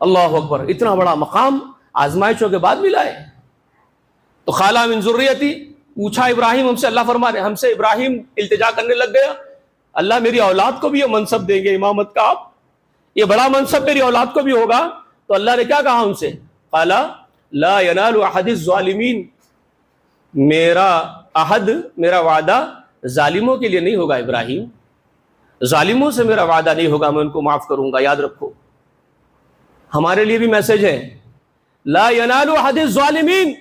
اللہ اکبر، اتنا بڑا مقام آزمائشوں کے بعد ملا ہے۔ تو خالہ من ذریتی، پوچھا ابراہیم ہم سے، اللہ فرما رہے ہم سے، ابراہیم التجا کرنے لگ گیا، اللہ میری اولاد کو بھی یہ منصب دیں گے امامت کا، آپ یہ بڑا منصب میری اولاد کو بھی ہوگا۔ تو اللہ نے کیا کہا ان سے؟ قال لا ینال احد الظالمین، میرا عہد، میرا وعدہ ظالموں کے لیے نہیں ہوگا ابراہیم، ظالموں سے میرا وعدہ نہیں ہوگا، میں ان کو معاف کروں گا۔ یاد رکھو، ہمارے لیے بھی میسج ہے، لا ینال احد الظالمین،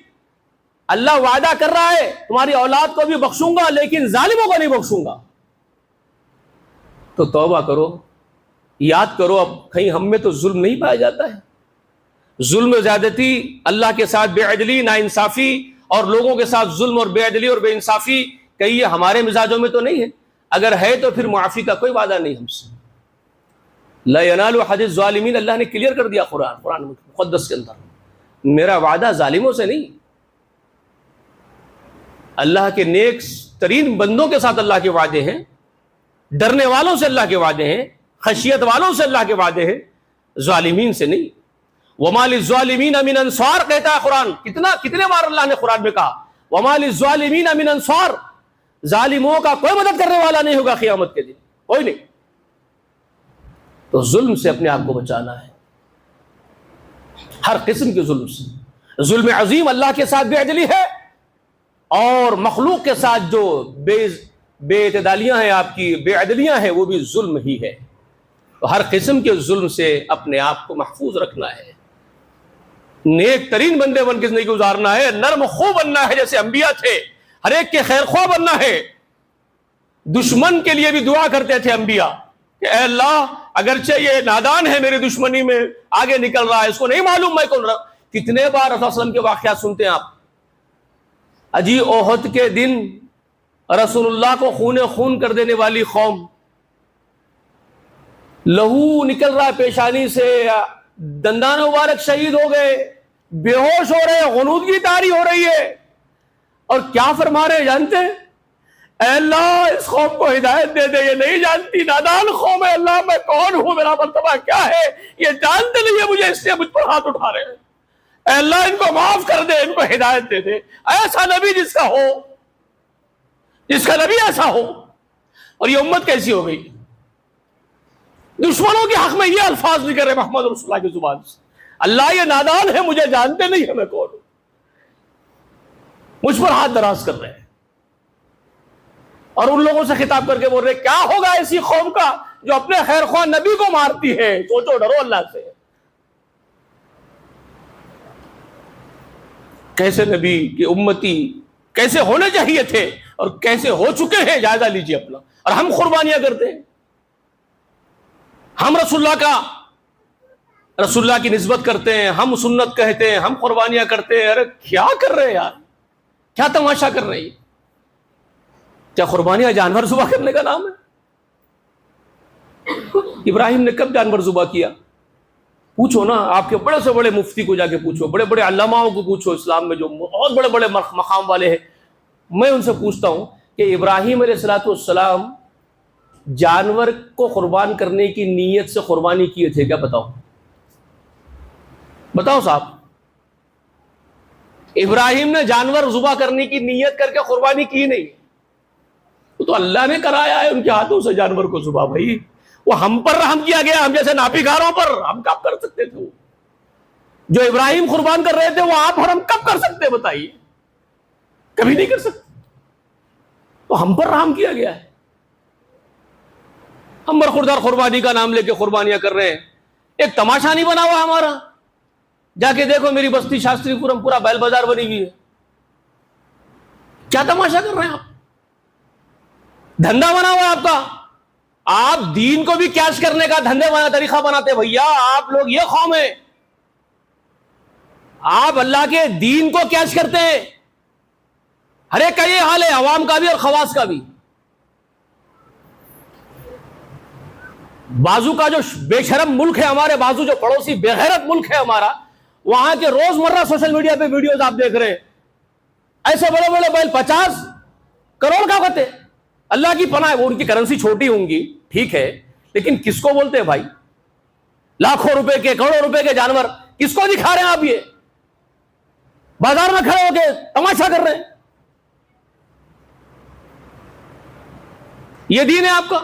اللہ وعدہ کر رہا ہے تمہاری اولاد کو بھی بخشوں گا لیکن ظالموں کو نہیں بخشوں گا۔ تو توبہ کرو، یاد کرو، اب کہیں ہم میں تو ظلم نہیں پایا جاتا ہے؟ ظلم و زیادتی، اللہ کے ساتھ بے عدلی، ناانصافی، اور لوگوں کے ساتھ ظلم اور بے عدلی اور بے انصافی، کہیں یہ ہمارے مزاجوں میں تو نہیں ہے؟ اگر ہے تو پھر معافی کا کوئی وعدہ نہیں ہم سے۔ لا ینال احد الظالمین، اللہ نے کلیئر کر دیا قرآن مقدس کے اندر، میرا وعدہ ظالموں سے نہیں، اللہ کے نیک ترین بندوں کے ساتھ اللہ کے وعدے ہیں، ڈرنے والوں سے اللہ کے وعدے ہیں، خشیت والوں سے اللہ کے وعدے ہیں، ظالمین سے نہیں۔ وَمَا لِلظَّالِمِينَ مِنْ أَنصَارٍ، کہتا ہے قرآن، کتنے بار اللہ نے قرآن میں کہا وَمَا لِلظَّالِمِينَ مِنْ أَنصَارٍ، ظالموں کا کوئی مدد کرنے والا نہیں ہوگا قیامت کے دن، کوئی نہیں۔ تو ظلم سے اپنے آپ کو بچانا ہے، ہر قسم کے ظلم سے۔ ظلم عظیم اللہ کے ساتھ بے عدلی ہے، اور مخلوق کے ساتھ جو بے اعتدالیاں ہیں، آپ کی بے عدلیاں ہیں، وہ بھی ظلم ہی ہے۔ تو ہر قسم کے ظلم سے اپنے آپ کو محفوظ رکھنا ہے، نیک ترین بندے بن کے زندگی گزارنا ہے، نرم خو بننا ہے جیسے انبیاء تھے، ہر ایک کے خیر خواہ بننا ہے۔ دشمن کے لیے بھی دعا کرتے تھے انبیاء کہ اے اللہ، اگرچہ یہ نادان ہے میری دشمنی میں آگے نکل رہا ہے، اس کو نہیں معلوم میں کون رہا۔ کتنے بار رسول اللہ علیہ وسلم کے واقعات سنتے ہیں آپ، اجی احد کے دن رسول اللہ کو خون کر دینے والی قوم، لہو نکل رہا پیشانی سے، دندان مبارک شہید ہو گئے، بے ہوش ہو رہے، غنودگی طاری ہو رہی ہے، اور کیا فرما رہے جانتے ہیں؟ اے اللہ اس قوم کو ہدایت دے دے، یہ نہیں جانتی، نادان قوم ہے، اللہ میں کون ہوں، میرا مرتبہ کیا ہے، یہ جانتے نہیں ہے مجھے، اس لیے مجھ پر ہاتھ اٹھا رہے ہیں۔ اے اللہ ان کو معاف کر دے، ان کو ہدایت دے دے۔ ایسا نبی جس کا نبی ایسا ہو، اور یہ امت کیسی ہو گئی؟ دشمنوں کے حق میں یہ الفاظ نکل رہے محمد رسول اللہ کی زبان سے، اللہ یہ نادان ہے، مجھے جانتے نہیں ہے میں کون ہوں، مجھ پر ہاتھ دراز کر رہے ہیں، اور ان لوگوں سے خطاب کر کے بول رہے کیا ہوگا ایسی قوم کا جو اپنے خیر خواہ نبی کو مارتی ہے، سوچو، ڈرو اللہ سے۔ کیسے نبی کی امتی کیسے ہونے چاہیے تھے اور کیسے ہو چکے ہیں، جائزہ لیجئے اپنا۔ اور ہم قربانیاں کرتے ہیں، ہم رسول اللہ کی نسبت کرتے ہیں، ہم سنت کہتے ہیں، ہم قربانیاں کرتے ہیں۔ ارے کیا کر رہے ہیں یار، کیا تماشا کر رہے ہیں؟ کیا قربانیاں جانور ذبح کرنے کا نام ہے؟ ابراہیم نے کب جانور ذبح کیا؟ پوچھو نا، آپ کے بڑے سے بڑے مفتی کو جا کے پوچھو، بڑے بڑے علماؤں کو پوچھو، اسلام میں جو بہت بڑے بڑے مقام والے ہیں، میں ان سے پوچھتا ہوں کہ ابراہیم علیہ السلام جانور کو قربان کرنے کی نیت سے قربانی کیے تھے کیا؟ بتاؤ صاحب، ابراہیم نے جانور ذبح کرنے کی نیت کر کے قربانی کی نہیں، تو اللہ نے کرایا ہے ان کے ہاتھوں سے جانور کو ذبح۔ بھائی وہ ہم پر رحم کیا گیا، ہم جیسے ناپیکاروں پر، ہم کب کر سکتے تھے؟ جو ابراہیم قربان کر رہے تھے وہ آپ اور ہم کب کر سکتے؟ بتائیے، کبھی نہیں کر سکتے، تو ہم پر رحم کیا گیا ہے۔ ہم برخوردار قربانی کا نام لے کے قربانیاں کر رہے ہیں. ایک تماشا نہیں بنا ہوا ہمارا. جا کے دیکھو میری بستی شاستری پورم پورا بیل بازار بنی ہوئی ہے. کیا تماشا کر رہے ہیں آپ؟ دھندا بنا ہوا ہے آپ کا. آپ دین کو بھی کیش کرنے کا دھندے والا طریقہ بناتے. بھیا آپ لوگ یہ قوم ہے, آپ اللہ کے دین کو کیش کرتے ہیں. ہر ایک کا یہ حال ہے, عوام کا بھی اور خواص کا بھی. بازو کا جو بے شرم ملک ہے ہمارے, بازو جو پڑوسی بے غیرت ملک ہے ہمارا, وہاں کے روزمرہ سوشل میڈیا پہ ویڈیوز آپ دیکھ رہے ہیں. ایسے بڑے بڑے بیل 50 کروڑ کا ہوتے. اللہ کی پناہ ہے, وہ ان کی کرنسی چھوٹی ہوں گی ٹھیک ہے, لیکن کس کو بولتے ہیں بھائی؟ لاکھوں روپے کے کروڑوں روپے کے جانور کس کو دکھا رہے ہیں آپ؟ یہ بازار میں کھڑے ہو کے تماشا کر رہے ہیں. یہ دین ہے آپ کا؟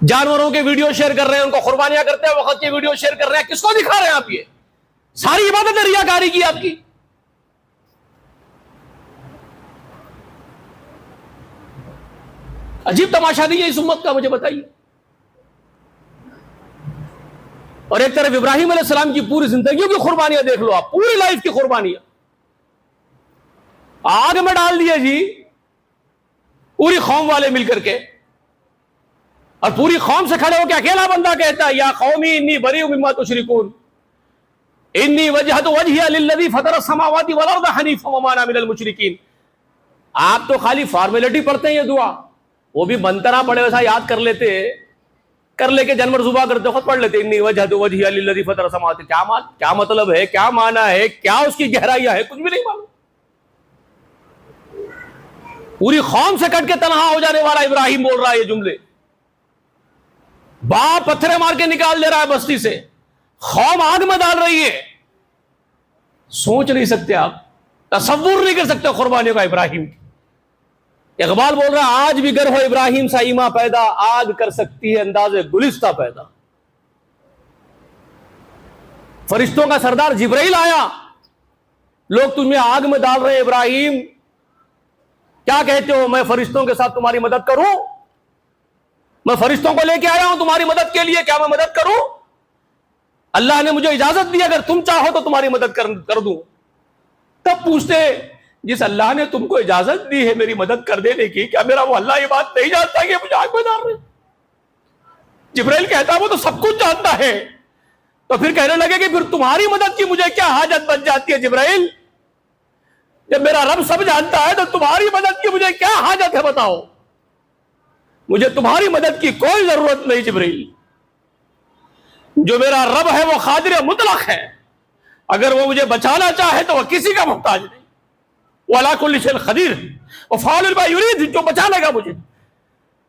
جانوروں کے ویڈیو شیئر کر رہے ہیں, ان کو قربانیاں کرتے ہیں وقت کے ویڈیو شیئر کر رہے ہیں. کس کو دکھا رہے ہیں آپ؟ یہ ساری عبادت ریاکاری کی آپ کی. عجیب تماشا نہیں ہے اس امت کا, مجھے بتائیے. اور ایک طرف ابراہیم علیہ السلام کی پوری زندگیوں کی قربانیاں دیکھ لو آپ, پوری لائف کی قربانیاں آگ میں ڈال دیے جی, پوری قوم والے مل کر کے. اور پوری قوم سے کھڑے ہو کے اکیلا بندہ کہتا ہے یا قومی انی بریء مما تشرکون انی وجہت وجہی للذی فطر السماوات والارض حنیفا وما انا من المشرکین. آپ تو خالی فارمیلٹی پڑھتے ہیں یہ دعا, وہ بھی منترا پڑھے ویسا یاد کر لیتے, کر لے کے جانور ذبح کرتے خود پڑھ لیتے انی وجہت وجہی للذی فطر السماوات. کیا مطلب ہے, کیا معنی ہے, کیا اس کی گہرائیاں ہے, کچھ بھی نہیں معلوم. پوری قوم سے کٹ کے تنہا ہو جانے والا ابراہیم بول رہا ہے یہ جملے. باپ پتھرے مار کے نکال دے رہا ہے بستی سے, قوم آگ میں ڈال رہی ہے. سوچ نہیں سکتے آپ, تصور نہیں کر سکتے قربانیوں کا ابراہیم. اقبال بول رہا ہے آج بھی گر ہو ابراہیم سا ایما پیدا, آگ کر سکتی ہے انداز گلستہ پیدا. فرشتوں کا سردار جبرائیل آیا, لوگ تمہیں آگ میں ڈال رہے ہیں ابراہیم, کیا کہتے ہو؟ میں فرشتوں کے ساتھ تمہاری مدد کروں؟ میں فرشتوں کو لے کے آیا ہوں تمہاری مدد کے لیے, کیا میں مدد کروں؟ اللہ نے مجھے اجازت دی, اگر تم چاہو تو تمہاری مدد کر دوں. تب پوچھتے جس اللہ نے تم کو اجازت دی ہے میری مدد کر دینے کی, کیا میرا وہ اللہ یہ بات نہیں جانتا کہ مجھے آگ میں ڈال رہے؟ جبرائیل کہتا وہ تو سب کچھ جانتا ہے. تو پھر کہنے لگے کہ پھر تمہاری مدد کی مجھے کیا حاجت بن جاتی ہے جبرائیل؟ جب میرا رب سب جانتا ہے تو تمہاری مدد کی مجھے کیا حاجت ہے بتاؤ؟ مجھے تمہاری مدد کی کوئی ضرورت نہیں جبرائیل. جو میرا رب ہے وہ قادر مطلق ہے, اگر وہ مجھے بچانا چاہے تو وہ کسی کا محتاج نہیں. وہ علی کل شیء قدیر وفعال لما یرید, جو بچا لے گا مجھے,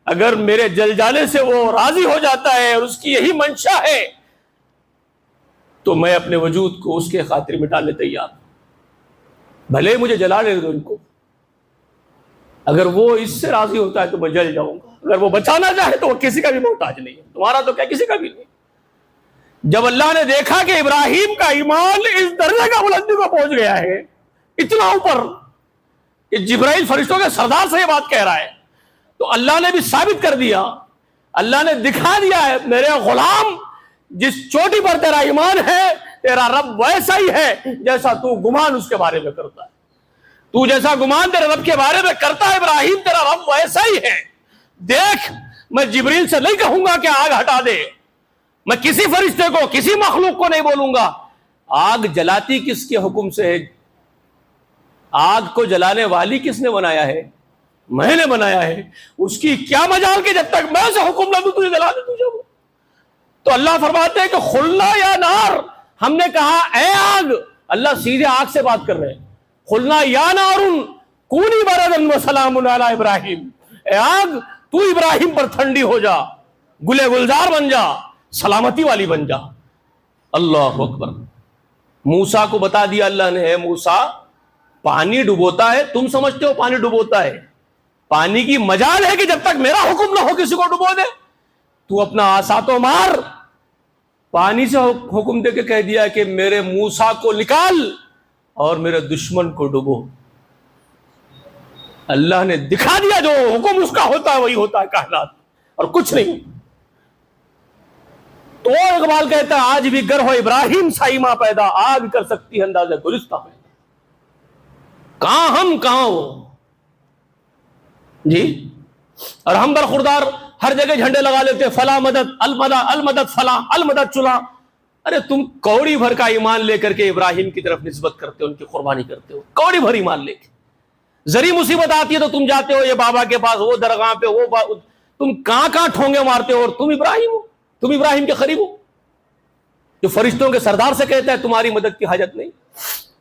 اگر میرے جل جانے سے وہ راضی ہو جاتا ہے اور اس کی یہی منشا ہے تو میں اپنے وجود کو اس کے خاطر مٹانے تیار ہوں. بھلے مجھے جلا لے دو ان کو, اگر وہ اس سے راضی ہوتا ہے تو میں جل جاؤں گا. اگر وہ بچانا چاہے تو وہ کسی کا بھی محتاج نہیں ہے, تمہارا تو کیا کسی کا بھی نہیں. جب اللہ نے دیکھا کہ ابراہیم کا ایمان اس درجے کا بلندی کو پہنچ گیا ہے, اتنا اوپر کہ جبرائیل فرشتوں کے سردار سے یہ بات کہہ رہا ہے, تو اللہ نے بھی ثابت کر دیا, اللہ نے دکھا دیا ہے میرے غلام, جس چوٹی پر تیرا ایمان ہے تیرا رب ویسا ہی ہے جیسا تو گمان اس کے بارے میں کرتا ہے. تو جیسا گمان تیرے رب کے بارے میں کرتا ہے ابراہیم, تیرا رب ویسا ہی ہے. دیکھ, میں جبریل سے نہیں کہوں گا کہ آگ ہٹا دے, میں کسی فرشتے کو کسی مخلوق کو نہیں بولوں گا. آگ جلاتی کس کے حکم سے ہے؟ آگ کو جلانے والی کس نے بنایا ہے؟ میں نے بنایا ہے. اس کی کیا مجال کہ جب تک میں سے حکم نہ دوں تجھے جلا دے تجھے. تو اللہ فرماتے ہیں کہ خلنا یا نار, ہم نے کہا اے آگ, اللہ سیدھے آگ سے بات کر رہے ہیں, خلنا یا نار کونی بردا وسلام علی ابراہیم, اے آگ تو ابراہیم پر ٹھنڈی ہو جا, گلے گلزار بن جا, سلامتی والی بن جا. اللہ اکبر. موسیٰ کو بتا دیا اللہ نے, اے موسیٰ پانی ڈبوتا ہے, تم سمجھتے ہو پانی ڈبوتا ہے, پانی کی مجال ہے کہ جب تک میرا حکم نہ ہو کسی کو ڈبو دے. تو اپنا آسا تو مار. پانی سے حکم دے کے کہہ دیا کہ میرے موسیٰ کو نکال اور میرے دشمن کو ڈبو. اللہ نے دکھا دیا جو حکم اس کا ہوتا ہے وہی ہوتا ہے کائنات، اور کچھ نہیں۔ تو اقبال کہتا ہے آج بھی گر ہو ابراہیم سائمہ پیدا، آگ کر سکتی ہے انداز گلستہ پیدا۔ کہاں ہم کہاں وہ جی، اور ہم برخوردار ہر جگہ جھنڈے لگا لیتے، فلاں مدد المدد المدد فلاں المدد چلا۔ ارے تم کوڑی بھر کا ایمان لے کر کے ابراہیم کی طرف نسبت کرتے ہو، ان کی قربانی کرتے ہو، کوڑی بھر ایمان لے کے۔ ذری مصیبت آتی ہے تو تم جاتے ہو یہ بابا کے پاس، وہ درگاہ پہ، وہ تم کہاں کہاں ٹھونگے مارتے ہو، اور تم ابراہیم ہو، تم ابراہیم کے قریب ہو جو فرشتوں کے سردار سے کہتا ہے تمہاری مدد کی حاجت نہیں۔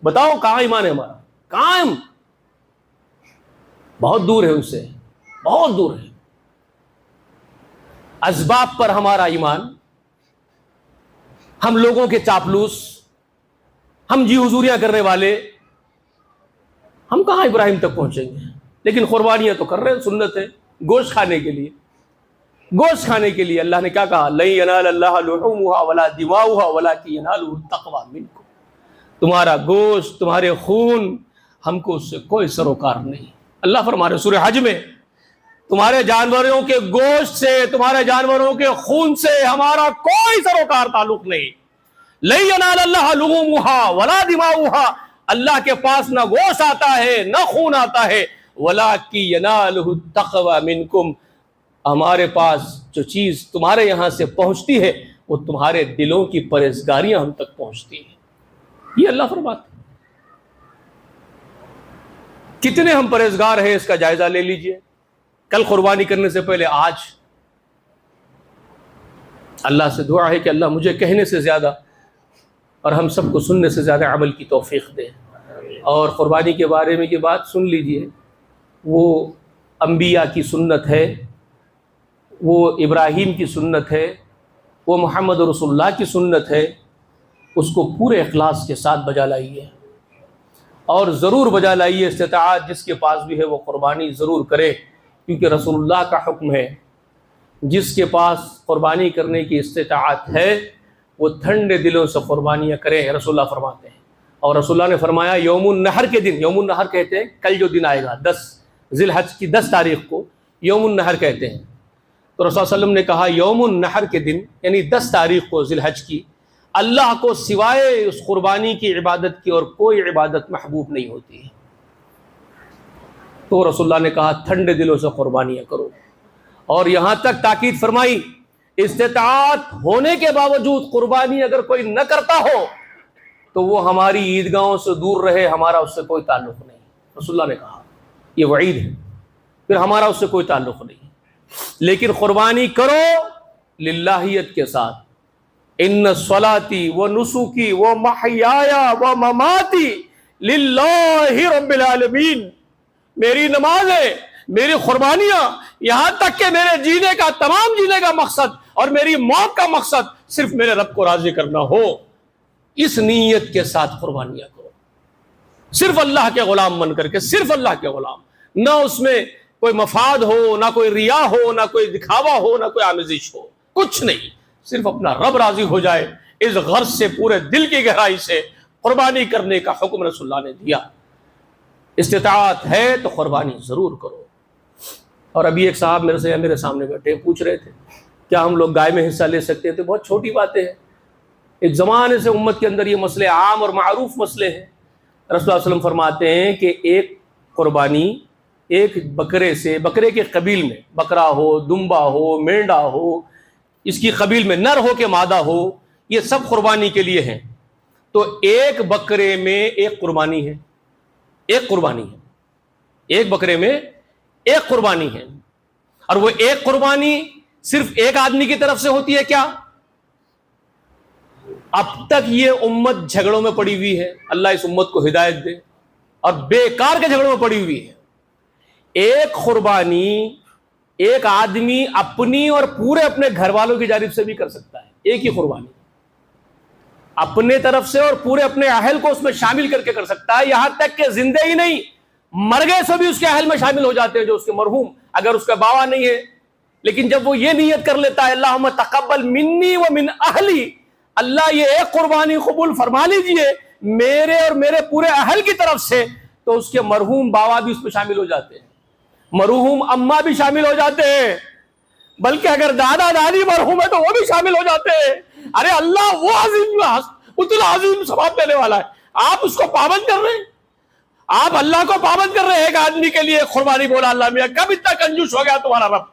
بتاؤ کہاں ایمان ہے ہمارا، کہاں ہم؟ بہت دور ہے اس سے، بہت دور ہے۔ اسباب پر ہمارا ایمان، ہم لوگوں کے چاپلوس، ہم جی حضوریاں کرنے والے، ہم کہاں ابراہیم تک پہنچیں گے؟ لیکن قربانیاں تو کر رہے ہیں، سنت ہے، گوشت کھانے کے لیے، گوشت کھانے کے لیے۔ اللہ نے کیا کہا؟ لن ینال اللہ لحومها ولا دماؤها ولکن ینالہ التقوی منکم۔ تمہارا گوشت، تمہارے خون، ہم کو اس سے کوئی سروکار نہیں۔ اللہ فرما رہے سورہ حج میں، تمہارے جانوروں کے گوشت سے، تمہارے جانوروں کے خون سے ہمارا کوئی سروکار تعلق نہیں۔ لن ینال اللہ لحومها ولا دماؤها، اللہ کے پاس نہ گوشت آتا ہے نہ خون آتا ہے، ولکن ینالہ التقوی منکم، ہمارے پاس جو چیز تمہارے یہاں سے پہنچتی ہے وہ تمہارے دلوں کی پرہیزگاریاں ہم تک پہنچتی ہیں۔ یہ اللہ فرماتے ہیں۔ کتنے ہم پرہیزگار ہیں اس کا جائزہ لے لیجئے۔ کل قربانی کرنے سے پہلے آج اللہ سے دعا ہے کہ اللہ مجھے کہنے سے زیادہ اور ہم سب کو سننے سے زیادہ عمل کی توفیق دے۔ اور قربانی کے بارے میں یہ بات سن لیجئے، وہ انبیاء کی سنت ہے، وہ ابراہیم کی سنت ہے، وہ محمد رسول اللہ کی سنت ہے، اس کو پورے اخلاص کے ساتھ بجا لائیے، اور ضرور بجا لائیے۔ استطاعت جس کے پاس بھی ہے وہ قربانی ضرور کرے، کیونکہ رسول اللہ کا حکم ہے جس کے پاس قربانی کرنے کی استطاعت ہے وہ ٹھنڈے دلوں سے قربانیاں کرے، رسول اللہ فرماتے ہیں۔ اور رسول اللہ نے فرمایا یوم النحر کے دن، یوم النحر کہتے ہیں کل جو دن آئے گا 10 ذی الحج کی 10 تاریخ کو یوم النحر کہتے ہیں، تو رسول اللہ علیہ وسلم نے کہا یوم النحر کے دن یعنی 10 تاریخ کو ذی الحج کی، اللہ کو سوائے اس قربانی کی عبادت کی اور کوئی عبادت محبوب نہیں ہوتی ہے۔ تو رسول اللہ نے کہا ٹھنڈے دلوں سے قربانیاں کرو، اور یہاں تک تاکید فرمائی استطاعت ہونے کے باوجود قربانی اگر کوئی نہ کرتا ہو تو وہ ہماری عیدگاہوں سے دور رہے، ہمارا اس سے کوئی تعلق نہیں، رسول اللہ نے کہا، یہ وعید ہے، پھر ہمارا اس سے کوئی تعلق نہیں۔ لیکن قربانی کرو للہیت کے ساتھ، ان صلاتی و نسکی و محیایا و مماتی للہ رب العالمین، میری نمازیں، میری قربانیاں، یہاں تک کہ میرے جینے کا، تمام جینے کا مقصد اور میری موت کا مقصد صرف میرے رب کو راضی کرنا ہو، اس نیت کے ساتھ قربانیاں کرو، صرف اللہ کے غلام بن کر کے، صرف اللہ کے غلام، نہ اس میں کوئی مفاد ہو، نہ کوئی ریا ہو، نہ کوئی دکھاوا ہو، نہ کوئی آمیزش ہو، کچھ نہیں، صرف اپنا رب راضی ہو جائے، اس غرض سے پورے دل کی گہرائی سے قربانی کرنے کا حکم رسول اللہ نے دیا۔ استطاعت ہے تو قربانی ضرور کرو۔ اور ابھی ایک صاحب میرے سامنے بیٹھے پوچھ رہے تھے کیا ہم لوگ گائے میں حصہ لے سکتے تھے؟ بہت چھوٹی باتیں ہیں، ایک زمانے سے امت کے اندر یہ مسئلے عام اور معروف مسئلے ہیں۔ رسول اللہ علیہ وسلم فرماتے ہیں کہ ایک قربانی ایک بکرے سے، بکرے کے قبیل میں، بکرا ہو، دمبا ہو، مینڈا ہو، اس کی قبیل میں نر ہو کہ مادہ ہو، یہ سب قربانی کے لیے ہیں، تو ایک بکرے میں ایک قربانی ہے، ایک قربانی ہے، ایک بکرے میں ایک قربانی ہے۔ اور وہ ایک قربانی صرف ایک آدمی کی طرف سے ہوتی ہے کیا؟ اب تک یہ امت جھگڑوں میں پڑی ہوئی ہے، اللہ اس امت کو ہدایت دے، اور بیکار کے جھگڑوں میں پڑی ہوئی ہے۔ ایک قربانی ایک آدمی اپنی اور پورے اپنے گھر والوں کی جانب سے بھی کر سکتا ہے، ایک ہی قربانی اپنے طرف سے اور پورے اپنے اہل کو اس میں شامل کر کے کر سکتا ہے، یہاں تک کہ زندے ہی نہیں مر گئے سے بھی اس کے اہل میں شامل ہو جاتے ہیں، جو اس کے مرحوم اگر اس کا باوا نہیں ہے، لیکن جب وہ یہ نیت کر لیتا ہے اللہم تقبل منی و من اہلی، اللہ یہ ایک قربانی قبول فرما لیجئے میرے اور میرے پورے اہل کی طرف سے، تو اس کے مرحوم باوا بھی اس میں شامل ہو جاتے ہیں۔ مرحوم اماں بھی شامل ہو جاتے ہیں، بلکہ اگر دادا دادی مرحوم ہے تو وہ بھی شامل ہو جاتے ہیں۔ ارے اللہ وہ عظیم، اتنا عظیم ثواب دینے والا ہے، آپ اس کو پابند کر رہے ہیں، آپ اللہ کو پابند کر رہے ہیں۔ ایک آدمی کے لیے قربانی بولا اللہ میاں، کب اتنا کنجوس ہو گیا تمہارا رب؟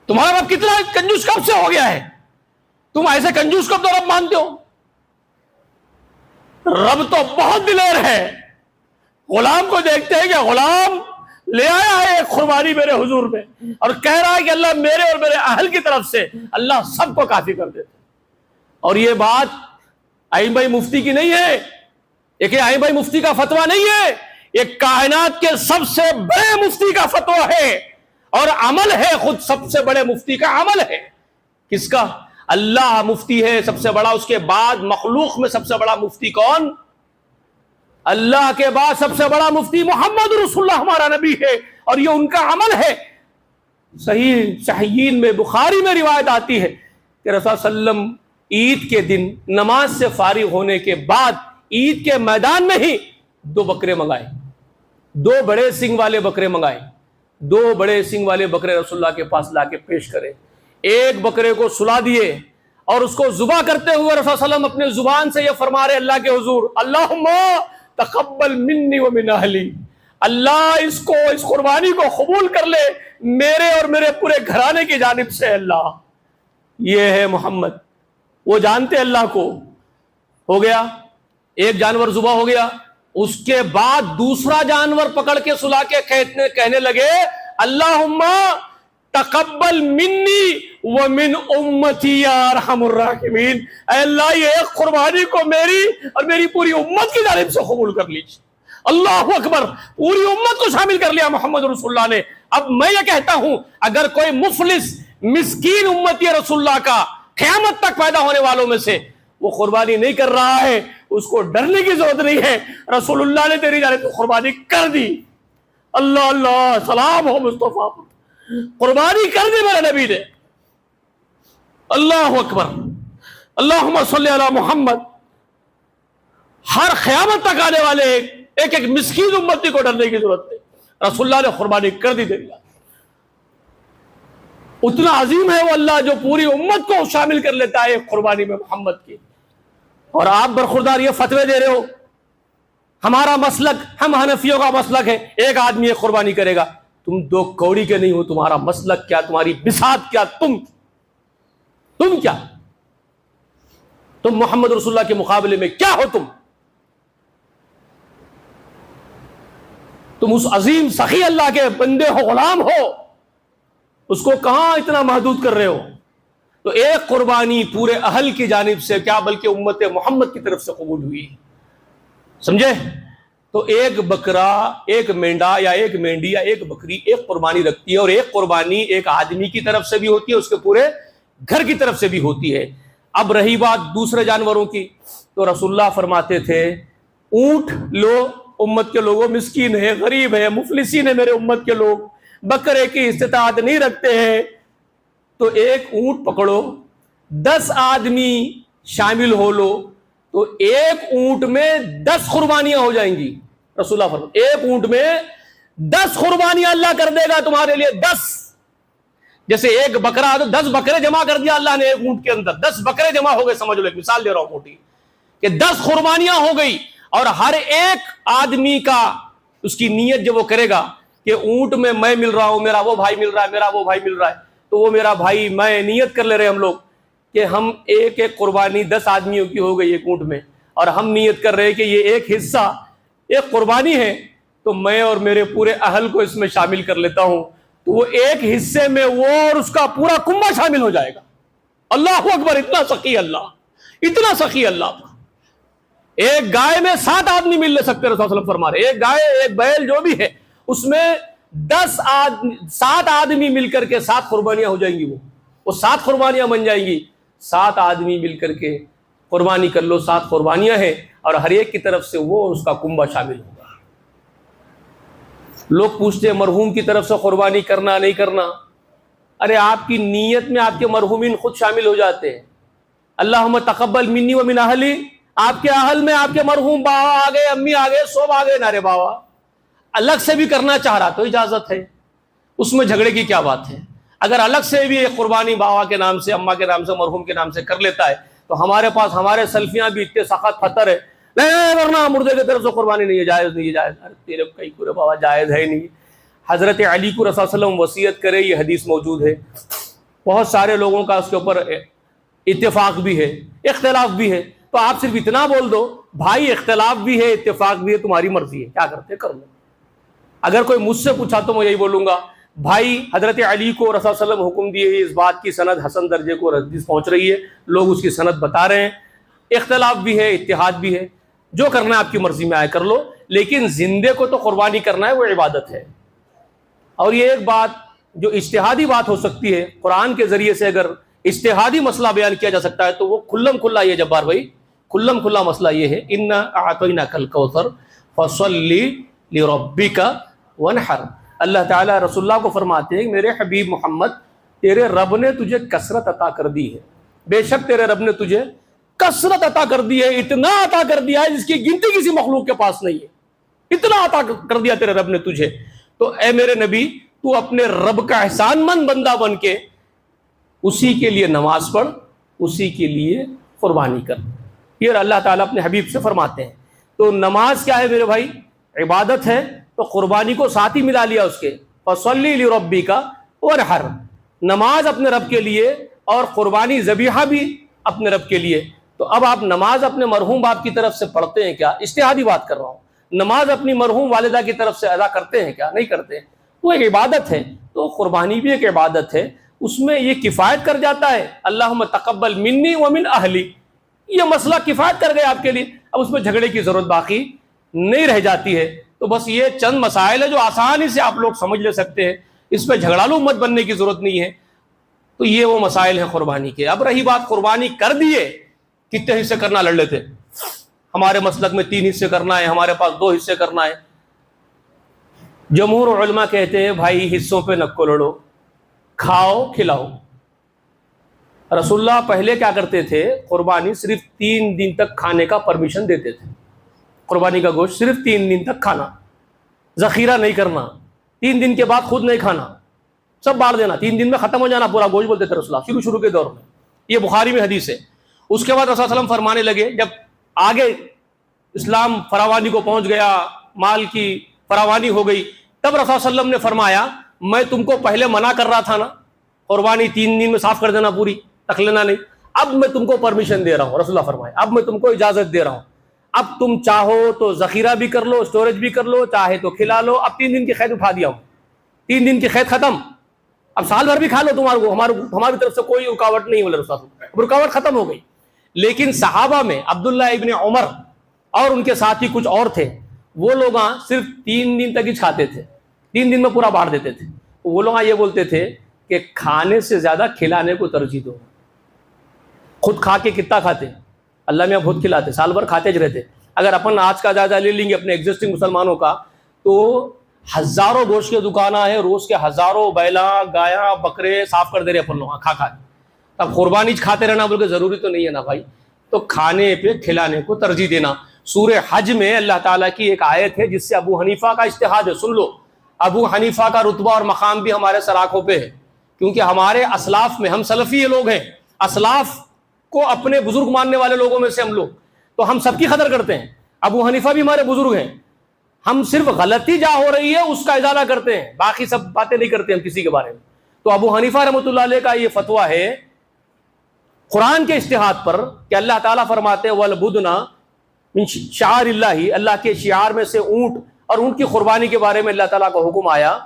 تمہارا رب کتنا کنجوس کب سے ہو گیا ہے؟ تم ایسے کنجوس کو تو رب مانتے ہو؟ رب تو بہت دلیر ہے، غلام کو دیکھتے ہیں کہ غلام لے آیا ہے ایک قربانی میرے حضور میں، اور کہہ رہا ہے کہ اللہ میرے اور میرے اہل کی طرف سے اللہ سب کو کافی کر دیتے۔ اور یہ بات ائمہ مفتی کی نہیں ہے، ایک ائمہ مفتی کا فتویٰ نہیں ہے، یہ کائنات کے سب سے بڑے مفتی کا فتویٰ ہے، اور عمل ہے، خود سب سے بڑے مفتی کا عمل ہے۔ کس کا؟ اللہ مفتی ہے سب سے بڑا، اس کے بعد مخلوق میں سب سے بڑا مفتی کون؟ اللہ کے بعد سب سے بڑا مفتی محمد رسول اللہ ہمارا نبی ہے، اور یہ ان کا عمل ہے۔ صحیحین میں بخاری میں روایت آتی ہے کہ رسول صلی اللہ علیہ وسلم عید کے دن نماز سے فارغ ہونے کے بعد عید کے میدان میں ہی 2 بکرے منگائے، 2 بڑے سنگ والے بکرے منگائے، 2 بڑے سنگ والے بکرے رسول اللہ کے پاس لا کے پیش کرے، ایک بکرے کو سلا دیے، اور اس کو ذبح کرتے ہوئے رسول صلی اللہ علیہ وسلم اپنے زبان سے یہ فرما رہے اللہ کے حضور، اللہم تقبل منی ومن اہلی، اللہ اس قربانی کو قبول کر لے میرے اور میرے پورے گھرانے کی جانب سے۔ اللہ یہ ہے محمد، وہ جانتے اللہ کو۔ ہو گیا ایک جانور ذبح ہو گیا، اس کے بعد دوسرا جانور پکڑ کے سلا کے کہنے لگے اللہم تقبل منی ومن امتی یا ارحم الراحمین، اے اللہ یہ ایک قربانی کو میری اور میری پوری امت کی جانب سے قبول کر لیجیے۔ اللہ اکبر، پوری امت کو شامل کر لیا محمد رسول اللہ نے۔ اب میں یہ کہتا ہوں اگر کوئی مفلس مسکین امتی رسول اللہ کا قیامت تک پیدا ہونے والوں میں سے وہ قربانی نہیں کر رہا ہے، اس کو ڈرنے کی ضرورت نہیں ہے، رسول اللہ نے تیری جانب سے قربانی کر دی۔ اللہ اللہ، سلام ہو مصطفیٰ پر، قربانی کر دی میرے نبی نے۔ اللہ اکبر، اللہم صلی علی محمد۔ ہر قیامت تک آنے والے ایک ایک مسکین امتی کو ڈرنے کی ضرورت نہیں، رسول اللہ نے قربانی کر دی تیری۔ اتنا عظیم ہے وہ اللہ جو پوری امت کو شامل کر لیتا ہے ایک قربانی میں محمد کی، اور آپ برخوردار یہ فتوے دے رہے ہو۔ ہمارا مسلک، ہم حنفیوں کا مسلک ہے ایک آدمی ایک قربانی کرے گا۔ تم 2 کوڑی کے نہیں ہو، تمہارا مسلک کیا، تمہاری بساط کیا، تم کیا، تم محمد رسول اللہ کے مقابلے میں کیا ہو؟ تم اس عظیم سخی اللہ کے بندے ہو، غلام ہو، اس کو کہاں اتنا محدود کر رہے ہو؟ تو ایک قربانی پورے اہل کی جانب سے کیا بلکہ امت محمد کی طرف سے قبول ہوئی، سمجھے؟ تو ایک بکرا، ایک مینڈا یا ایک مینڈی یا ایک بکری ایک قربانی رکھتی ہے، اور ایک قربانی ایک آدمی کی طرف سے بھی ہوتی ہے، اس کے پورے گھر کی طرف سے بھی ہوتی ہے۔ اب رہی بات دوسرے جانوروں کی، تو رسول اللہ فرماتے تھے اونٹ لو، امت کے لوگوں مسکین ہے، غریب ہے، مفلسین ہے میرے امت کے لوگ، بکرے کی استطاعت نہیں رکھتے ہیں، تو ایک اونٹ پکڑو، 10 آدمی شامل ہو لو، تو ایک اونٹ میں 10 قربانیاں ہو جائیں گی۔ رسول اللہ فرماتے ایک اونٹ میں 10 قربانیاں اللہ کر دے گا تمہارے لیے، 10۔ جیسے ایک بکرا تو 10 بکرے جمع کر دیا اللہ نے ایک اونٹ کے اندر، 10 بکرے جمع ہو گئے، سمجھ لو، ایک مثال دے رہا ہوں موٹی، کہ 10 قربانیاں ہو گئی، اور ہر ایک آدمی کا اس کی نیت جب وہ کرے گا کہ اونٹ میں میں مل رہا ہوں، میرا وہ بھائی مل رہا ہے، میرا وہ بھائی مل رہا ہے، تو وہ میرا بھائی، میں نیت کر لے رہے ہم لوگ کہ ہم ایک ایک قربانی 10 آدمیوں کی ہو گئی ایک اونٹ میں، اور ہم نیت کر رہے ہیں کہ یہ ایک حصہ ایک قربانی ہے تو میں اور میرے پورے اہل کو اس میں شامل کر لیتا ہوں، تو وہ ایک حصے میں وہ اور اس کا پورا کنبہ شامل ہو جائے گا۔ اللہ اکبر، اتنا سخی اللہ، اتنا سخی اللہ۔ ایک گائے میں 7 آدمی مل لے سکتے، رسول اللہ صلی اللہ علیہ وسلم فرما رہے، ایک گائے ایک بیل جو بھی ہے اس میں 7 آدمی مل کر کے 7 قربانیاں ہو جائیں گی، وہ 7 قربانیاں بن جائیں گی۔ 7 آدمی مل کر کے قربانی کر لو، 7 قربانیاں ہیں، اور ہر ایک کی طرف سے وہ اس کا کنبہ شامل ہوگا۔ لوگ پوچھتے ہیں مرحوم کی طرف سے قربانی کرنا نہیں کرنا، ارے آپ کی نیت میں آپ کے مرحومین خود شامل ہو جاتے ہیں۔ اللہم تقبل منی ومن اہلی، آپ کے اہل میں آپ کے مرحوم بابا آ گئے، امی آ گئے، سب آ گئے، نارے بابا الگ سے بھی کرنا چاہ رہا تو اجازت ہے، اس میں جھگڑے کی کیا بات ہے؟ اگر الگ سے بھی ایک قربانی بابا کے نام سے، اماں کے نام سے، مرحوم کے نام سے کر لیتا ہے تو ہمارے پاس ہمارے سلفیاں بھی اتنے سخت پتھر ہے، نہیں ورنہ مردے کی طرف سے قربانی نہیں ہے، جائز نہیں ہے، جائز، ارے تیرے کئی پورے بابا جائز ہے نہیں۔ حضرت علی کو رسول صلی اللہ علیہ وسلم وصیت کرے، یہ حدیث موجود ہے، بہت سارے لوگوں کا اس کے اوپر اتفاق بھی ہے، اختلاف بھی ہے، تو آپ صرف اتنا بول دو بھائی اختلاف بھی ہے، اتفاق بھی ہے، تمہاری مرضی ہے، کیا کرتے کر لو۔ اگر کوئی مجھ سے پوچھا تو میں یہی بولوں گا بھائی حضرت علی کو رسول صلی اللہ علیہ وسلم حکم دیے، اس بات کی سند حسن درجے کو حدیث پہنچ رہی ہے، لوگ اس کی سند بتا رہے ہیں، اختلاف بھی ہے، اتحاد بھی ہے، جو کرنا ہے آپ کی مرضی میں آئے کر لو، لیکن زندے کو تو قربانی کرنا ہے، وہ عبادت ہے۔ اور یہ ایک بات جو اجتہادی بات ہو سکتی ہے، قرآن کے ذریعے سے اگر اجتہادی مسئلہ بیان کیا جا سکتا ہے تو وہ کھلم کھلا یہ جبار بھائی کھلم کھلا مسئلہ یہ ہے، انا اعطیناک الکوثر فصلی لربک وانحر۔ اللہ تعالیٰ رسول اللہ کو فرماتے ہیں کہ میرے حبیب محمد تیرے رب نے تجھے کثرت عطا کر دی ہے، بے شک تیرے رب نے تجھے کثرت عطا کر دی ہے، اتنا عطا کر دیا ہے جس کی گنتی کسی مخلوق کے پاس نہیں ہے، اتنا عطا کر دیا تیرے رب نے تجھے، تو اے میرے نبی تو اپنے رب کا احسان مند بندہ بن کے اسی کے لیے نماز پڑھ، اسی کے لیے قربانی کر۔ یہ اللہ تعالیٰ اپنے حبیب سے فرماتے ہیں۔ تو نماز کیا ہے میرے بھائی؟ عبادت ہے، تو قربانی کو ساتھ ہی ملا لیا اس کے، فصلی لربک وانحر، نماز اپنے رب کے لیے اور قربانی ذبیحہ بھی اپنے رب کے لیے۔ تو اب آپ نماز اپنے مرحوم باپ کی طرف سے پڑھتے ہیں کیا؟ اجتہادی بات کر رہا ہوں، نماز اپنی مرحوم والدہ کی طرف سے ادا کرتے ہیں کیا؟ نہیں کرتے، وہ ایک عبادت ہے، تو قربانی بھی ایک عبادت ہے، اس میں یہ کفایت کر جاتا ہے، اللہم تقبل منی ومن اہلی، یہ مسئلہ کفایت کر گیا آپ کے لیے، اب اس میں جھگڑے کی ضرورت باقی نہیں رہ جاتی ہے۔ تو بس یہ چند مسائل ہے جو آسانی سے آپ لوگ سمجھ لے سکتے ہیں، اس پہ جھگڑالو مت بننے کی ضرورت نہیں ہے۔ تو یہ وہ مسائل ہیں قربانی کے۔ اب رہی بات قربانی کر دیے کتنے حصے کرنا لڑ لیتے، ہمارے مسلک میں 3 حصے کرنا ہے، ہمارے پاس 2 حصے کرنا ہے۔ جمہور علماء کہتے ہیں بھائی حصوں پہ نکو لڑو، کھاؤ کھلاؤ۔ رسول اللہ پہلے کیا کرتے تھے، قربانی صرف 3 دن تک کھانے کا پرمیشن دیتے تھے، قربانی کا گوشت صرف 3 دن تک کھانا، ذخیرہ نہیں کرنا، 3 دن کے بعد خود نہیں کھانا، سب بانٹ دینا، 3 دن میں ختم ہو جانا پورا گوشت، بولتے تھے رسول اللہ شروع کے دور میں، یہ بخاری میں حدیث ہے۔ اس کے بعد رسول اللہ علیہ وسلم فرمانے لگے، جب آگے اسلام فراوانی کو پہنچ گیا، مال کی فراوانی ہو گئی، تب رسول اللہ علیہ وسلم نے فرمایا میں تم کو پہلے منع کر رہا تھا نا، قربانی 3 دن میں صاف کر دینا پوری، رکھ لینا نہیں، اب میں تم کو پرمیشن دے رہا ہوں، رسول اللہ فرمایا اب میں تم کو اجازت دے رہا ہوں، اب تم چاہو تو ذخیرہ بھی کر لو، اسٹوریج بھی کر لو، چاہے تو کھلا لو، اب 3 دن کی قید اٹھا دیا ہوں، 3 دن کی قید ختم، اب سال بھر بھی کھا لو، تمہارے کو ہماری طرف سے کوئی رکاوٹ نہیں، بولے رسول اللہ، رکاوٹ ختم ہو گئی۔ لیکن صحابہ میں عبداللہ ابن عمر اور ان کے ساتھی کچھ اور تھے، وہ لوگ صرف 3 دن تک ہی کھاتے تھے، 3 دن میں پورا بانٹ دیتے تھے۔ وہ لوگ یہ بولتے تھے کہ کھانے سے زیادہ کھلانے کو ترجیح دو، خود کھا کے کتنا کھاتے، اللہ میں خود کھلاتے، سال بھر کھاتے رہتے۔ اگر اپن آج کا جائزہ لے لیں گے اپنے ایگزسٹنگ مسلمانوں کا، تو ہزاروں گوشت کے دکانیں ہیں، روز کے ہزاروں بیلا گایا بکرے صاف کر دے رہے اپن لوگ کھا کے۔ اب قربانی کھاتے رہنا بول کے ضروری تو نہیں ہے نا بھائی، تو کھانے پہ کھلانے کو ترجیح دینا۔ سورہ حج میں اللہ تعالیٰ کی ایک آیت ہے جس سے ابو حنیفہ کا اجتہاد ہے، سن لو، ابو حنیفہ کا رتبہ اور مقام بھی ہمارے سر آنکھوں پہ ہے، کیونکہ ہمارے اسلاف میں، ہم سلفی لوگ ہیں، اسلاف کو اپنے بزرگ ماننے والے لوگوں میں سے ہم لوگ، تو ہم سب کی قدر کرتے ہیں، ابو حنیفہ بھی ہمارے بزرگ ہیں، ہم صرف غلطی جہاں ہو رہی ہے اس کا ازالہ کرتے ہیں، باقی سب باتیں نہیں کرتے ہم کسی کے بارے میں۔ تو ابو حنیفہ رحمۃ اللہ علیہ کا یہ فتویٰ ہے قرآن کے اجتہاد پر کہ اللہ تعالیٰ فرماتے ہیں وَالْبُدْنَ مِن شعائر اللہ، اللہ کے شعار میں سے اونٹ، اور اونٹ کی قربانی کے بارے میں اللہ تعالیٰ کا حکم آیا،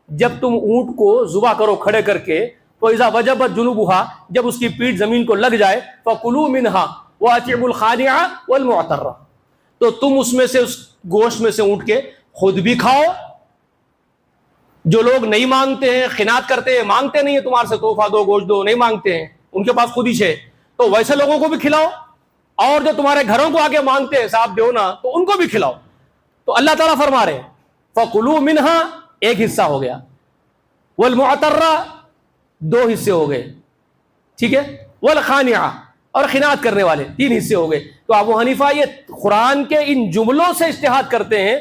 جب تم اونٹ کو ذبح کرو کھڑے کر کے، فَإِذَا وَجَبَتْ جُنُوبُهَا، جب اس کی پیٹھ زمین کو لگ جائے، فَكُلُوا مِنْهَا وَأَطْعِمُوا الْقَانِعَ وَالْمُعْتَرَّ، تو تم اس میں سے، اس گوشت میں سے اونٹ کے خود بھی کھاؤ، جو لوگ نہیں مانگتے ہیں، خنات کرتے ہیں، مانگتے نہیں ہیں تمہارے سے تحفہ دو گوشت دو، نہیں مانگتے ہیں، ان کے پاس خود ہی ہے، تو ویسے لوگوں کو بھی کھلاؤ، اور جو تمہارے گھروں کو آگے مانگتے ہیں صاحب دیو نا، تو ان کو بھی کھلاؤ۔ تو اللہ تعالیٰ فرما رہے ہیں فَكُلُوا مِنْهَا، ایک حصہ ہو گیا، وَالْمُعْتَرَّ 2 حصے ہو گئے، ٹھیک ہے، وَالْخَانِعَ اور خنات کرنے والے 3 حصے ہو گئے۔ تو ابو حنیفہ یہ قرآن کے ان جملوں سے اجتہاد کرتے ہیں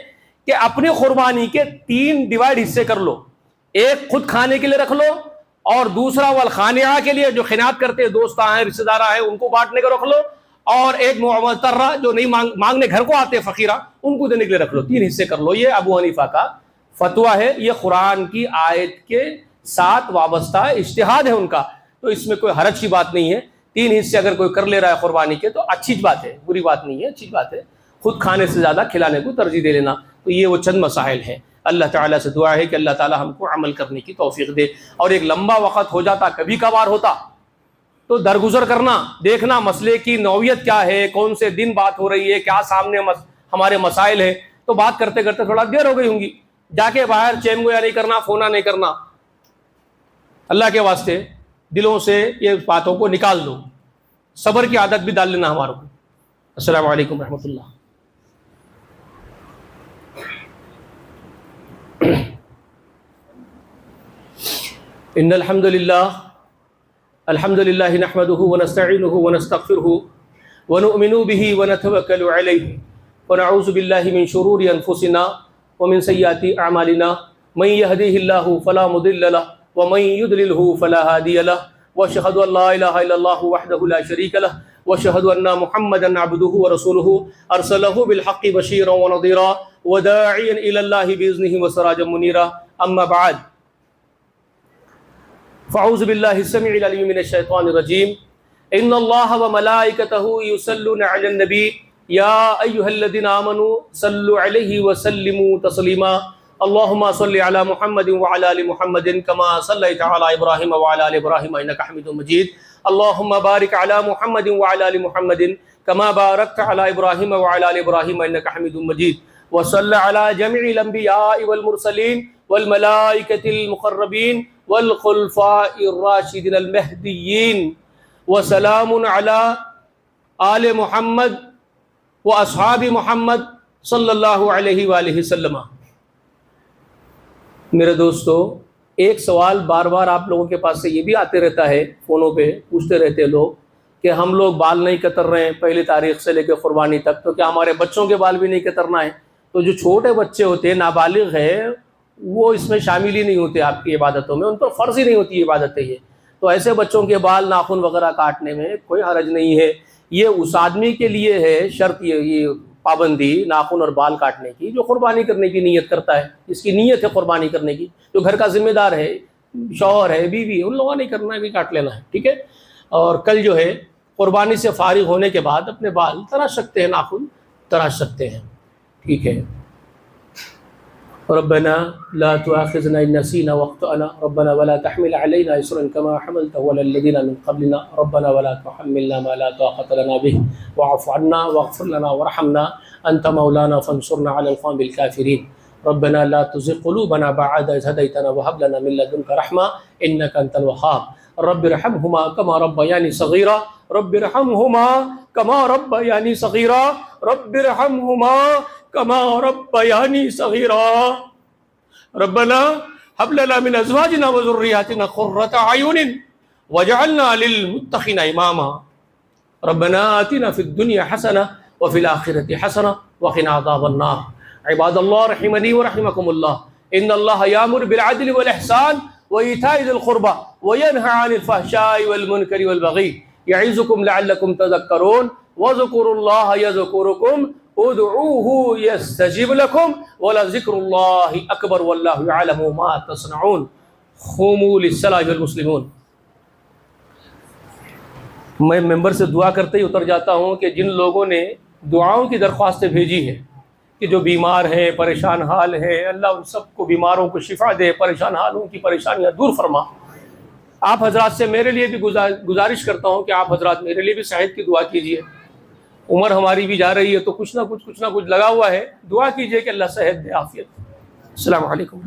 کہ اپنی قربانی کے 3 ڈیوائڈ حصے کر لو، ایک خود کھانے کے لیے رکھ لو، اور دوسرا والخانعہ کے لیے جو خیانت کرتے دوست ہیں رشتہ دار ہیں ان کو بانٹنے کا رکھ لو، اور ایک معترہ جو نہیں مانگنے گھر کو آتے فقیرہ ان کو دینے کے لیے رکھ لو، 3 حصے کر لو۔ یہ ابو حنیفہ کا فتویٰ ہے، یہ قرآن کی آیت کے ساتھ وابستہ اجتہاد ہے ان کا، تو اس میں کوئی حرج کی بات نہیں ہے۔ 3 حصے اگر کوئی کر لے رہا ہے قربانی کے تو اچھی بات ہے، بری بات نہیں ہے، اچھی بات ہے۔ خود کھانے سے زیادہ کھلانے کو ترجیح دے لینا، تو یہ وہ چند مسائل ہیں۔ اللہ تعالیٰ سے دعا ہے کہ اللہ تعالیٰ ہم کو عمل کرنے کی توفیق دے، اور ایک لمبا وقت ہو جاتا، کبھی کبھار ہوتا تو درگزر کرنا، دیکھنا مسئلے کی نوعیت کیا ہے، کون سے دن بات ہو رہی ہے، کیا سامنے ہمارے مسائل ہیں، تو بات کرتے کرتے تھوڑا دیر ہو گئی ہوں گی، جا کے باہر چیم گویا نہیں کرنا، فونا نہیں کرنا۔ اللہ کے واسطے دلوں سے یہ باتوں کو نکال دو، صبر کی عادت بھی ڈال لینا ہماروں کو۔ السلام علیکم رحمۃ اللہ۔ ان الحمد للہ نحمده ونستعینه ونستغفره ونؤمن به ونتوکل علیہ ونعوذ باللہ من شرور انفسنا ومن سیئات اعمالنا من يهده الله فلا مضل له ومن يضلله فلا هادي له واشهد ان لا اله الا الله وحده لا شريك له واشهد ان محمدا عبده ورسوله ارسله بالحق بشيرا ونذيرا وداعيا الى الله باذنه وسراجا منيرا اما بعد فاعوذ باللہ السمیع العلیم من الشیطان الرجیم ان اللہ وملائکتہ یصلون علی النبی یا ایہا الذین آمنوا صلوا علیہ وسلموا تسلیما اللہم صل علی محمد وعلی آل محمد کما صلیت علی ابراہیم وعلی آل ابراہیم انک حمید مجید اللہم بارک علی محمد وعلی آل محمد کما بارکت علی ابراہیم وعلی آل ابراہیم انک حمید مجید وصل علی جميع الانبیاء والمرسلین والملائکۃ المقربین والخلفاء الراشدین المہدیین وسلام علی آل محمد واصحاب محمد صلی اللہ علیہ وآلہ وسلم۔ میرے دوستو، ایک سوال بار بار آپ لوگوں کے پاس سے یہ بھی آتے رہتا ہے، فونوں پہ پوچھتے رہتے ہیں لوگ کہ ہم لوگ بال نہیں کتر رہے ہیں 1 تاریخ سے لے کے قربانی تک، تو کیا ہمارے بچوں کے بال بھی نہیں کترنا ہے؟ تو جو چھوٹے بچے ہوتے ہیں، نابالغ ہیں، وہ اس میں شامل ہی نہیں ہوتے آپ کی عبادتوں میں، ان پر فرض ہی نہیں ہوتی عبادت ہے یہ، تو ایسے بچوں کے بال ناخن وغیرہ کاٹنے میں کوئی حرج نہیں ہے۔ یہ اس آدمی کے لیے ہے شرط، یہ پابندی ناخن اور بال کاٹنے کی جو قربانی کرنے کی نیت کرتا ہے، جس کی نیت ہے قربانی کرنے کی، جو گھر کا ذمہ دار ہے، شوہر ہے، بیوی ہے، ان لوگوں نے کرنا ہے، بھی کاٹ لینا ہے، ٹھیک ہے۔ اور کل جو ہے قربانی سے فارغ ہونے کے بعد اپنے بال تراش سکتے ہیں، ناخن تراش سکتے ہیں، ٹھیک ہے۔ ربنا لا تؤاخذنا إن نسينا واخطأنا ربنا ولا تحمل علينا إصرا كما حملته على الذين من قبلنا ربنا ولا تحملنا ما لا طاقة لنا به واعف عنا واغفر لنا وارحمنا أنت مولانا فانصرنا على القوم الكافرين ربنا لا تزغ قلوبنا بعد إذ هديتنا وهب لنا من لدنك رحمة إنك أنت الوهاب رب ارحمهما كما ربياني صغيرا رب ارحمهما كما ربياني صغيرا رب ارحمهما كما ربياني صغيرا ربنا هب لنا من ازواجنا وذرياتنا قرة اعين واجعلنا للمتقين اماما ربنا آتنا في الدنيا حسنة وفي الآخرة حسنة وقنا عذاب النار عباد الله رحمني ورحمكم الله ان الله يأمر بالعدل والإحسان وإيتاء ذي القربى وينهى عن الفحشاء والمنكر والبغي يعظكم لعلكم تذكرون واذكروا الله يذكركم ادعوه يستجب لكم ولذكر الله اکبر واللہ يعلم ما تصنعون قوموا للصلاة والمسلمون۔ میں ممبر سے دعا کرتے ہی اتر جاتا ہوں کہ جن لوگوں نے دعاؤں کی درخواستیں بھیجی ہیں کہ جو بیمار ہیں، پریشان حال ہیں، اللہ ان سب کو بیماروں کو شفا دے، پریشان حالوں کی پریشانیاں دور فرما۔ آپ حضرات سے میرے لیے بھی گزارش کرتا ہوں کہ آپ حضرات میرے لیے بھی صحت کی دعا کیجیے۔ عمر ہماری بھی جا رہی ہے تو کچھ نہ کچھ لگا ہوا ہے، دعا کیجیے کہ اللہ صحت دے، عافیت۔ السلام علیکم۔